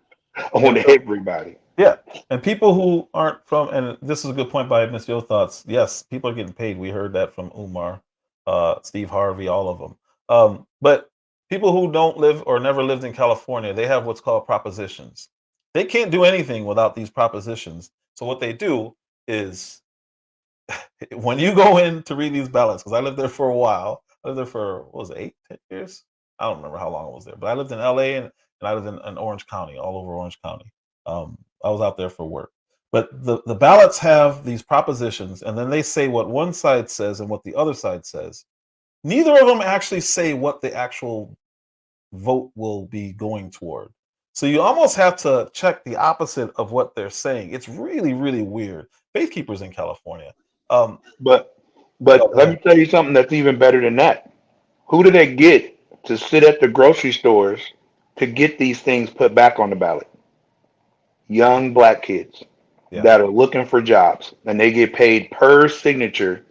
Speaker 11: on
Speaker 1: And so,
Speaker 11: everybody.
Speaker 1: yeah, and people who aren't from, and this is a good point by Miss Yo Thoughts. Yes, people are getting paid. We heard that from Umar, Steve Harvey, all of them. But people who don't live or never lived in California, they have what's called propositions. They can't do anything without these propositions. So what they do is, when you go in to read these ballots, because I lived there for a while. I lived there for, what was it, 8, 10 years? I don't remember how long I was there, but I lived in LA, and I lived in Orange County, all over Orange County. I was out there for work. But the ballots have these propositions, and then they say what one side says and what the other side says. Neither of them actually say what the actual vote will be going toward. So you almost have to check the opposite of what they're saying. It's really, really weird. Faith Keepers in California. Um,
Speaker 11: But
Speaker 1: oh,
Speaker 11: but
Speaker 1: go
Speaker 11: let me
Speaker 1: ahead.
Speaker 11: tell you something that's even better than that. Who do they get to sit at the grocery stores to get these things put back on the ballot? Young black kids
Speaker 1: Yeah.
Speaker 11: that are looking for jobs, and they get paid per signature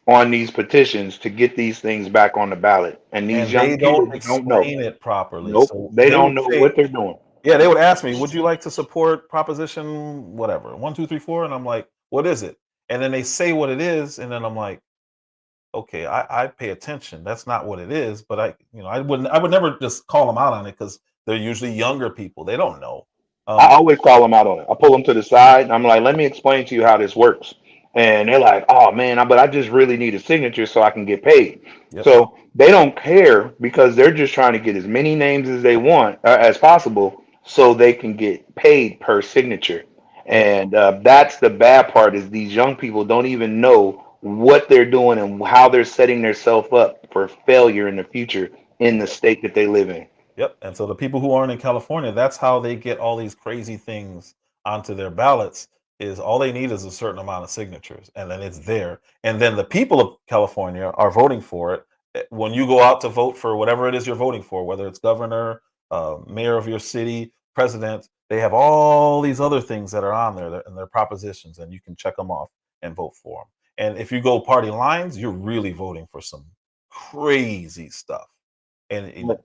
Speaker 11: on these petitions to get these things back on the ballot. And these
Speaker 1: And
Speaker 11: young
Speaker 1: they don't
Speaker 11: kids don't know.
Speaker 1: explain it properly.
Speaker 11: Nope,
Speaker 1: So
Speaker 11: they
Speaker 1: they
Speaker 11: don't
Speaker 1: would
Speaker 11: know
Speaker 1: say,
Speaker 11: what they're doing.
Speaker 1: yeah, they would ask me, would you like to support proposition whatever, 1, 2, 3, 4? And I'm like, what is it? And then they say what it is, and then I'm like, okay, I pay attention. That's not what it is, but I would never just call them out on it, because they're usually younger people. They don't know.
Speaker 11: I
Speaker 1: Um,
Speaker 11: always call them out on it. I pull them to the side. And I'm like, let me explain to you how this works. And they're like, oh man, but I just really need a signature so I can get paid.
Speaker 1: yep.
Speaker 11: So they don't care because they're just trying to get as many names as they want as possible so they can get paid per signature.
Speaker 1: Yep.
Speaker 11: And that's the bad part is these young people don't even know what they're doing and how they're setting themselves up for failure in the future in the state that they live in.
Speaker 1: Yep. And so the people who aren't in California, that's how they get all these crazy things onto their ballots. Is all they need is a certain amount of signatures, and then it's there. And then the people of California are voting for it. When you go out to vote for whatever it is you're voting for, whether it's governor, mayor of your city, president, they have all these other things that are on there and their propositions, and you can check them off and vote for them. And if you go party lines, you're really voting for some crazy stuff. And
Speaker 11: So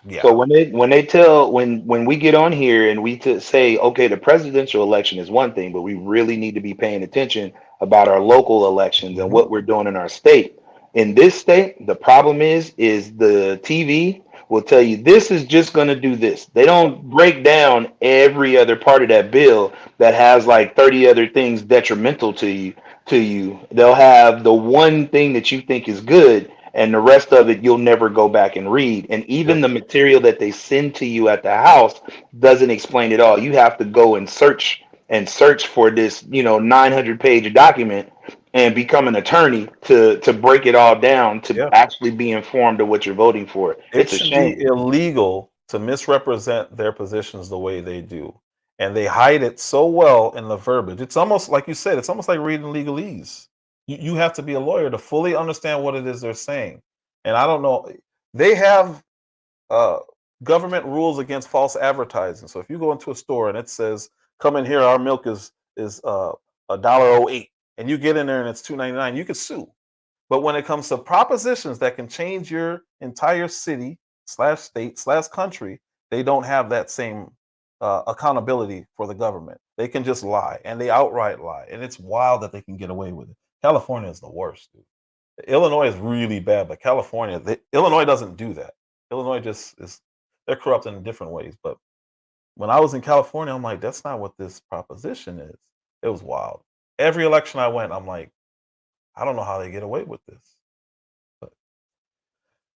Speaker 1: yeah.
Speaker 11: when we get on here and we to say, okay, the presidential election is one thing, but we really need to be paying attention about our local elections and
Speaker 1: Mhm.
Speaker 11: what we're doing in our state. In this state, the problem is the TV will tell you this is just going to do this. They don't break down every other part of that bill that has like 30 other things detrimental to you. They'll have the one thing that you think is good, and the rest of it you'll never go back and read. And even the material that they send to you at the house doesn't explain it all. You have to go and search for this, 900-page document and become an attorney to break it all down to actually be informed of what you're voting for.
Speaker 1: It
Speaker 11: It's a
Speaker 1: should
Speaker 11: shame.
Speaker 1: be illegal to misrepresent their positions the way they do. And they hide it so well in the verbiage. It's almost like you said, it's almost like reading legalese. You have to be a lawyer to fully understand what it is they're saying. And I don't know, they have government rules against false advertising. So if you go into a store and it says, come in here, our milk is $1.08, and you get in there and it's $2.99, you could sue. But when it comes to propositions that can change your entire city / state / country, they don't have that same accountability for the government. They can just lie, and they outright lie. And it's wild that they can get away with it. California is the worst, dude. Illinois is really bad, but California, Illinois doesn't do that. Illinois they're corrupt in different ways. But when I was in California, I'm like, that's not what this proposition is. It was wild. Every election I went, I'm like, I don't know how they get away with this. But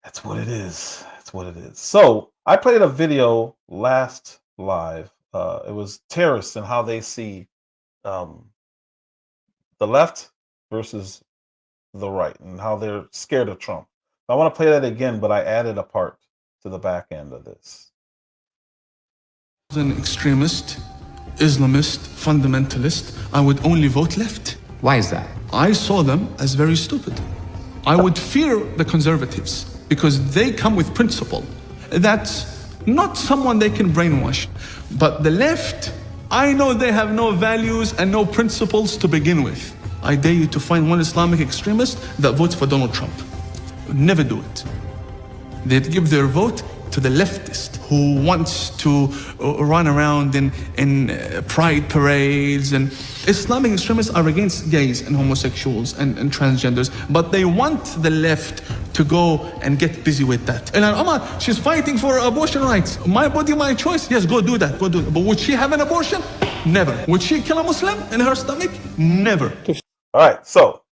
Speaker 1: that's what it is. That's what it is. So I played a video last live. It was terrorists and how they see the left versus the right and how they're scared of Trump. I want to play that again, but I added a part to the back end of this.
Speaker 17: An extremist, Islamist, fundamentalist, I would only vote left. Why is that? I saw them as very stupid. I would fear the conservatives because they come with principle. That's not someone they can brainwash. But the left, I know they have no values and no principles to begin with. I dare you to find one Islamic extremist that votes for Donald Trump. Never do it. They'd give their vote to the leftist who wants to run around in pride parades. And Islamic extremists are against gays and homosexuals and transgenders, but they want the left to go and get busy with that. And Omar, she's fighting for abortion rights. My body, my choice. Yes, go do that, go do it. But would she have an abortion? Never. Would she kill a Muslim in her stomach? Never.
Speaker 1: All right, so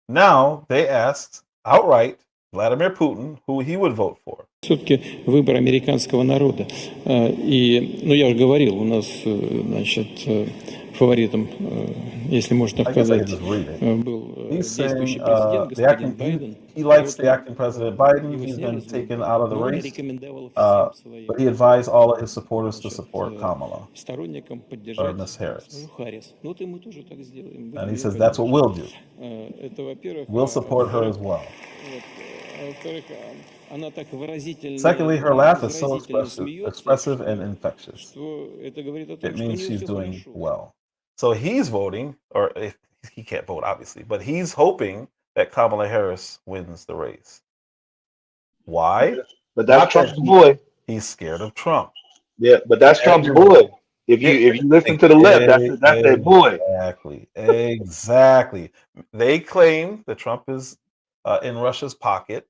Speaker 1: now they asked outright Vladimir Putin who he would vote for.
Speaker 18: Все-таки выбор американского народа. И, я уже говорил, у нас, фаворитом, если можно сказать, был действующий президент, господин Байден.
Speaker 1: He likes the acting president Biden. He's been taken out of the race. But he advised all of his supporters to support Kamala or Miss Harris. And he says that's what we'll do. We'll support her as well. Secondly, her laugh is so expressive and infectious. It means she's doing well. So he's voting, or he can't vote, obviously, but he's hoping that Kamala Harris wins the race. Why?
Speaker 11: But that's Trump's boy.
Speaker 1: He's scared of Trump.
Speaker 11: Yeah, but that's Trump's boy. If you listen to the left, that's their boy.
Speaker 1: Exactly. They claim that Trump is in Russia's pocket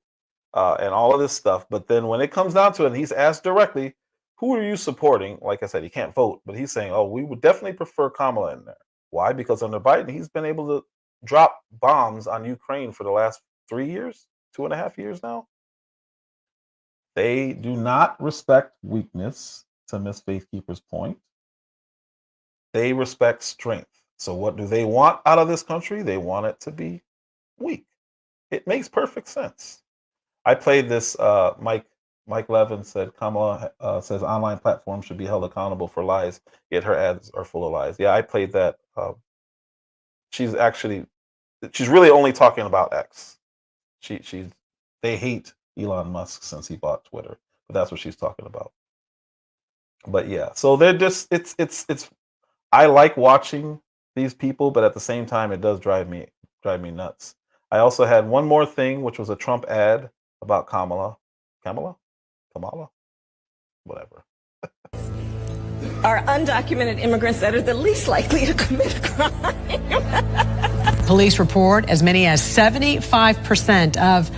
Speaker 1: and all of this stuff. But then when it comes down to it, and he's asked directly, who are you supporting? Like I said, he can't vote, but he's saying, oh, we would definitely prefer Kamala in there. Why? Because under Biden, he's been able to drop bombs on Ukraine for the last 3 years, 2.5 years now. They do not respect weakness, to Miss Faithkeeper's point. They respect strength. So what do they want out of this country? They want it to be weak. It makes perfect sense. I played this. Mike Levin said Kamala says online platforms should be held accountable for lies, yet her ads are full of lies. Yeah, I played that. She's really only talking about X. They hate Elon Musk since he bought Twitter, but that's what she's talking about. But yeah, so they're just it's. I like watching these people, but at the same time, it does drive me nuts. I also had one more thing, which was a Trump ad about Kamala, whatever.
Speaker 10: Are undocumented immigrants that are the least likely to commit a crime.
Speaker 19: Police report as many as 75% of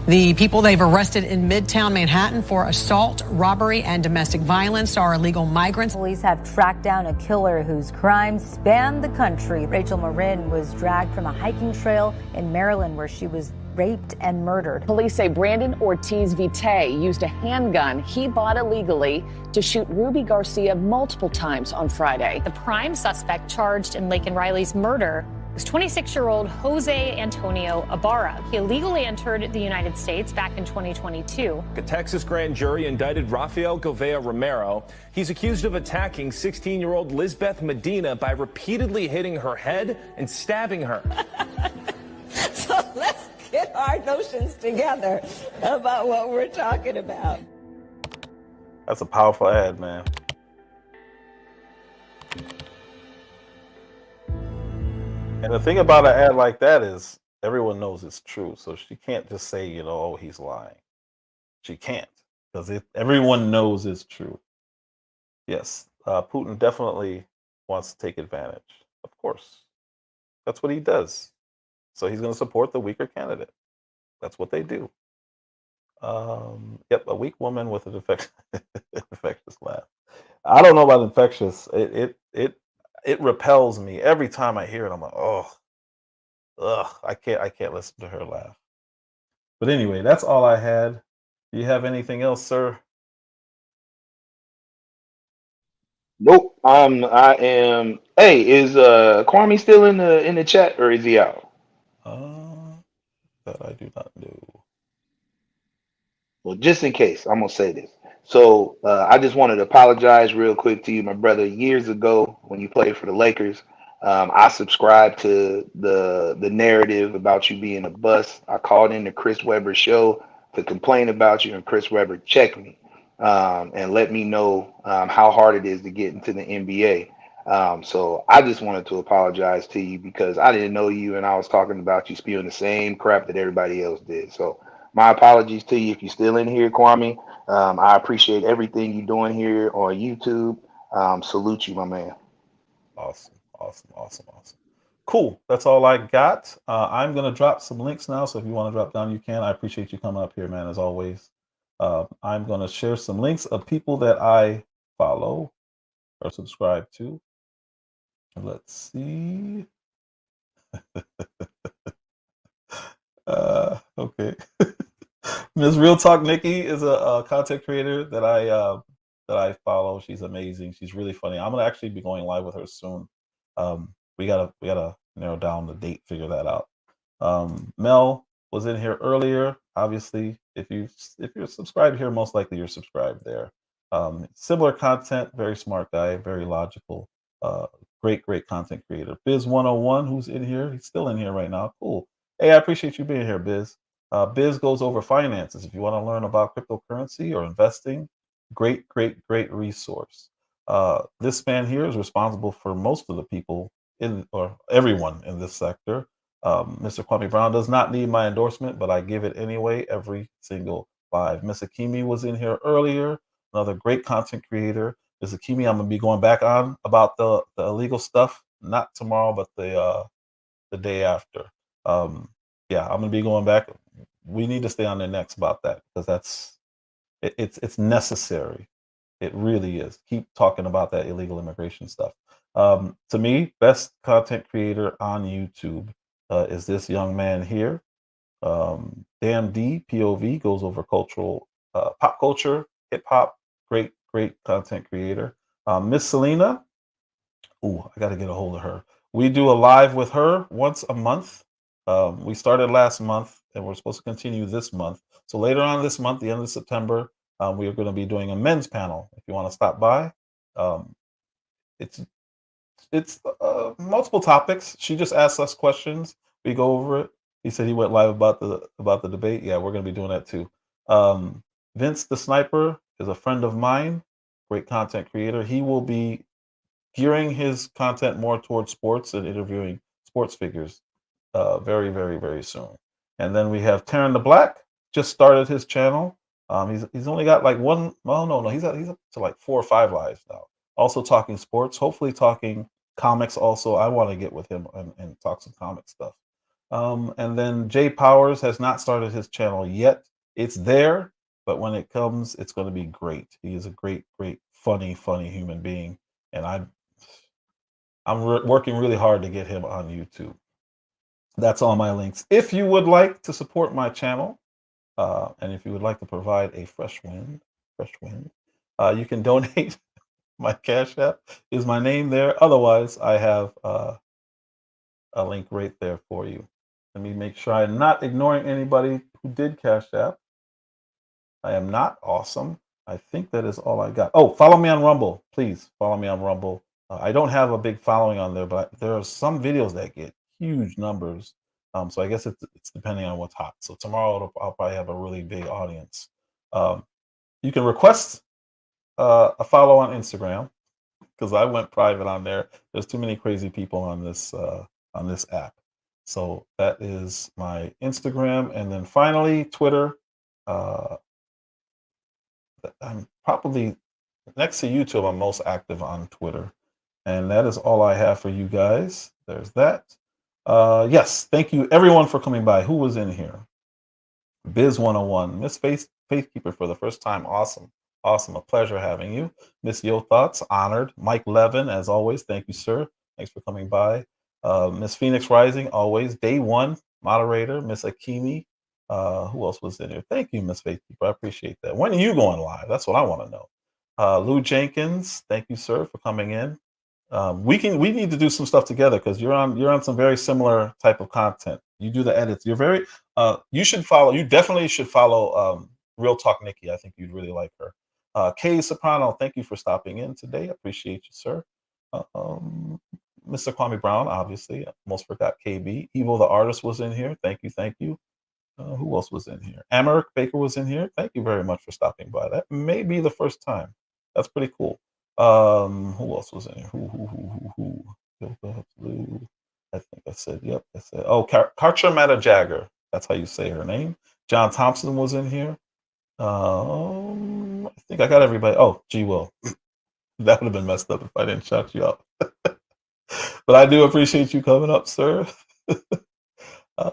Speaker 19: The people they've arrested in Midtown Manhattan for assault, robbery, and domestic violence are illegal migrants.
Speaker 20: Police have tracked down a killer whose crimes span the country. Rachel Marin was dragged from a hiking trail in Maryland where she was raped and murdered.
Speaker 21: Police say Brandon Ortiz Vite used a handgun he bought illegally to shoot Ruby Garcia multiple times on Friday.
Speaker 22: The prime suspect charged in Laken Riley's murder was 26-year-old Jose Antonio Ibarra. He illegally entered the United States back in 2022.
Speaker 23: A Texas grand jury indicted Rafael Govea Romero. He's accused of attacking 16-year-old Lisbeth Medina by repeatedly hitting her head and stabbing her.
Speaker 10: So let's get our notions together about what we're talking about.
Speaker 1: That's a powerful ad, man. And the thing about an ad like that is everyone knows it's true. So she can't just say, you know, oh, he's lying. She can't, because everyone knows it's true. Yes, Putin definitely wants to take advantage. Of course. That's what he does. So he's going to support the weaker candidate. That's what they do. Yep, a weak woman with an infectious laugh. I don't know about infectious. It repels me every time I hear it. I'm like, oh, ugh, I can't listen to her laugh. But anyway, that's all I had. Do you have anything else, sir?
Speaker 11: Nope. I am. Hey, is Kwame still in the chat, or is he out?
Speaker 1: That I do not know.
Speaker 11: Well, just in case, I'm gonna say this. So I just wanted to apologize real quick to you, my brother. Years ago, when you played for the Lakers, I subscribed to the narrative about you being a bust. I called into Chris Webber's show to complain about you, and Chris Webber checked me and let me know how hard it is to get into the NBA. So I just wanted to apologize to you because I didn't know you, and I was talking about you spewing the same crap that everybody else did. So my apologies to you if you're still in here, Kwame. I appreciate everything you're doing here on YouTube. Salute you, my man.
Speaker 1: Awesome. Cool. That's all I got. I'm going to drop some links now. So if you want to drop down, you can. I appreciate you coming up here, man, as always. I'm going to share some links of people that I follow or subscribe to. Let's see. Okay. Ms. Real Talk Nikki is a content creator that I follow. She's amazing. She's really funny. I'm gonna actually be going live with her soon. We gotta narrow down the date, figure that out. Mel was in here earlier. Obviously, if you're subscribed here, most likely you're subscribed there. Similar content, very smart guy, very logical. Great content creator. Biz 101, who's in here. He's still in here right now. Cool. Hey, I appreciate you being here, Biz. Biz goes over finances. If you want to learn about cryptocurrency or investing, great resource. This man here is responsible for most of the people or everyone in this sector. Mr. Kwame Brown does not need my endorsement, but I give it anyway every single live. Miss Akimi was in here earlier, another great content creator. Miss Akimi, I'm gonna be going back on about the illegal stuff, not tomorrow, but the day after. Yeah, I'm gonna be going back. We need to stay on their necks about that because it's necessary. It really is. Keep talking about that illegal immigration stuff. To me, best content creator on YouTube is this young man here. Dan D POV goes over pop culture, hip hop. Great content creator. Miss Selena. Ooh, I got to get a hold of her. We do a live with her once a month. We started last month and we're supposed to continue this month. So later on this month, the end of September, we are going to be doing a men's panel. If you want to stop by, it's multiple topics. She just asks us questions. We go over it. He said he went live about the debate. Yeah, we're going to be doing that too. Vince the Sniper is a friend of mine, great content creator. He will be gearing his content more towards sports and interviewing sports figures very soon. And then we have Taryn the Black, just started his channel. He's only got like one, well, no, he's up to like 4 or 5 lives now. Also talking sports, hopefully talking comics also. I want to get with him and talk some comic stuff. And then Jay Powers has not started his channel yet. It's there, but when it comes, it's going to be great. He is a great, funny human being, and I'm working really hard to get him on YouTube. That's all my links. If you would like to support my channel, and if you would like to provide a fresh wind, you can donate. My Cash App is my name there. Otherwise, I have a link right there for you. Let me make sure I'm not ignoring anybody who did Cash App. I am not. Awesome. I think that is all I got. Oh, follow me on Rumble. Please follow me on Rumble. I don't have a big following on there, but there are some videos that get huge numbers. So I guess it's depending on what's hot. So tomorrow I'll probably have a really big audience. You can request a follow on Instagram, because I went private on there. There's too many crazy people on this app. So that is my Instagram, and then finally Twitter. I'm probably next to YouTube. I'm most active on Twitter, and that is all I have for you guys. There's that. Yes, thank you everyone for coming by. Who was in here? Biz 101, Miss Faithkeeper for the first time. Awesome. A pleasure having you. Miss Yo Thoughts, honored. Mike Levin, as always, thank you, sir. Thanks for coming by. Miss Phoenix Rising, always. Day one moderator, Miss Akimi. Who else was in here? Thank you, Miss Faithkeeper. I appreciate that. When are you going live? That's what I want to know. Lou Jenkins, thank you, sir, for coming in. We need to do some stuff together, because you're on some very similar type of content. You do the edits. You're very you definitely should follow Real Talk Nikki. I think you'd really like her. Kay Soprano, thank you for stopping in today. Appreciate you, sir. Mr. Kwame Brown, obviously. Almost forgot KB. Evil the Artist was in here. Thank you. Who else was in here? Amaric Baker was in here. Thank you very much for stopping by. That may be the first time. That's pretty cool. Who else was in here? Who? I think I said, yep. I said, oh, Karcher Mata Jagger. That's how you say her name. John Thompson was in here. I think I got everybody. Oh, G Will. That would have been messed up if I didn't shout you out. But I do appreciate you coming up, sir. Who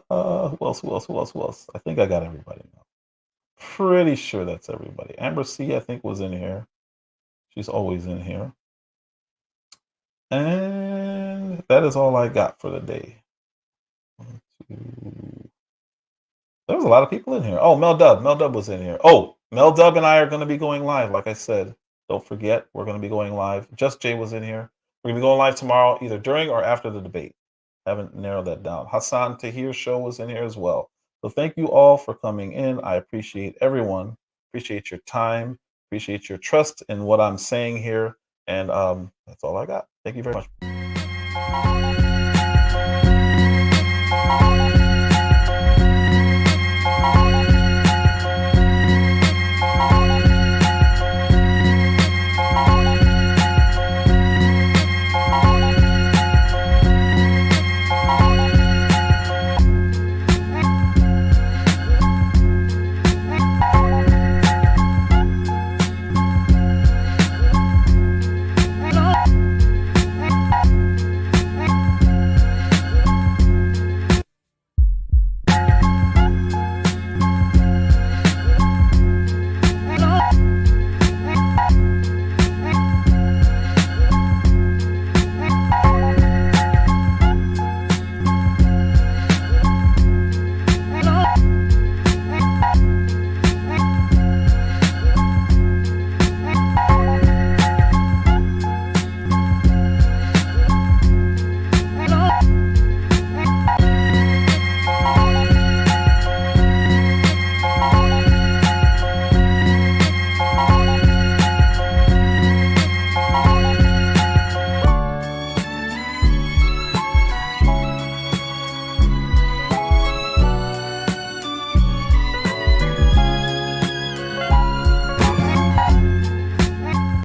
Speaker 1: else? I think I got everybody now. Pretty sure that's everybody. Amber C, I think, was in here. She's always in here. And that is all I got for the day. 1, 2. There was a lot of people in here. Oh, Mel Dub was in here. Oh, Mel Dub and I are going to be going live. Like I said, don't forget, we're going to be going live. Just Jay was in here. We're going to be going live tomorrow, either during or after the debate. Haven't narrowed that down. Hassan Tahir's show was in here as well. So thank you all for coming in. I appreciate everyone. Appreciate your time. Appreciate your trust in what I'm saying here. And that's all I got. Thank you very much.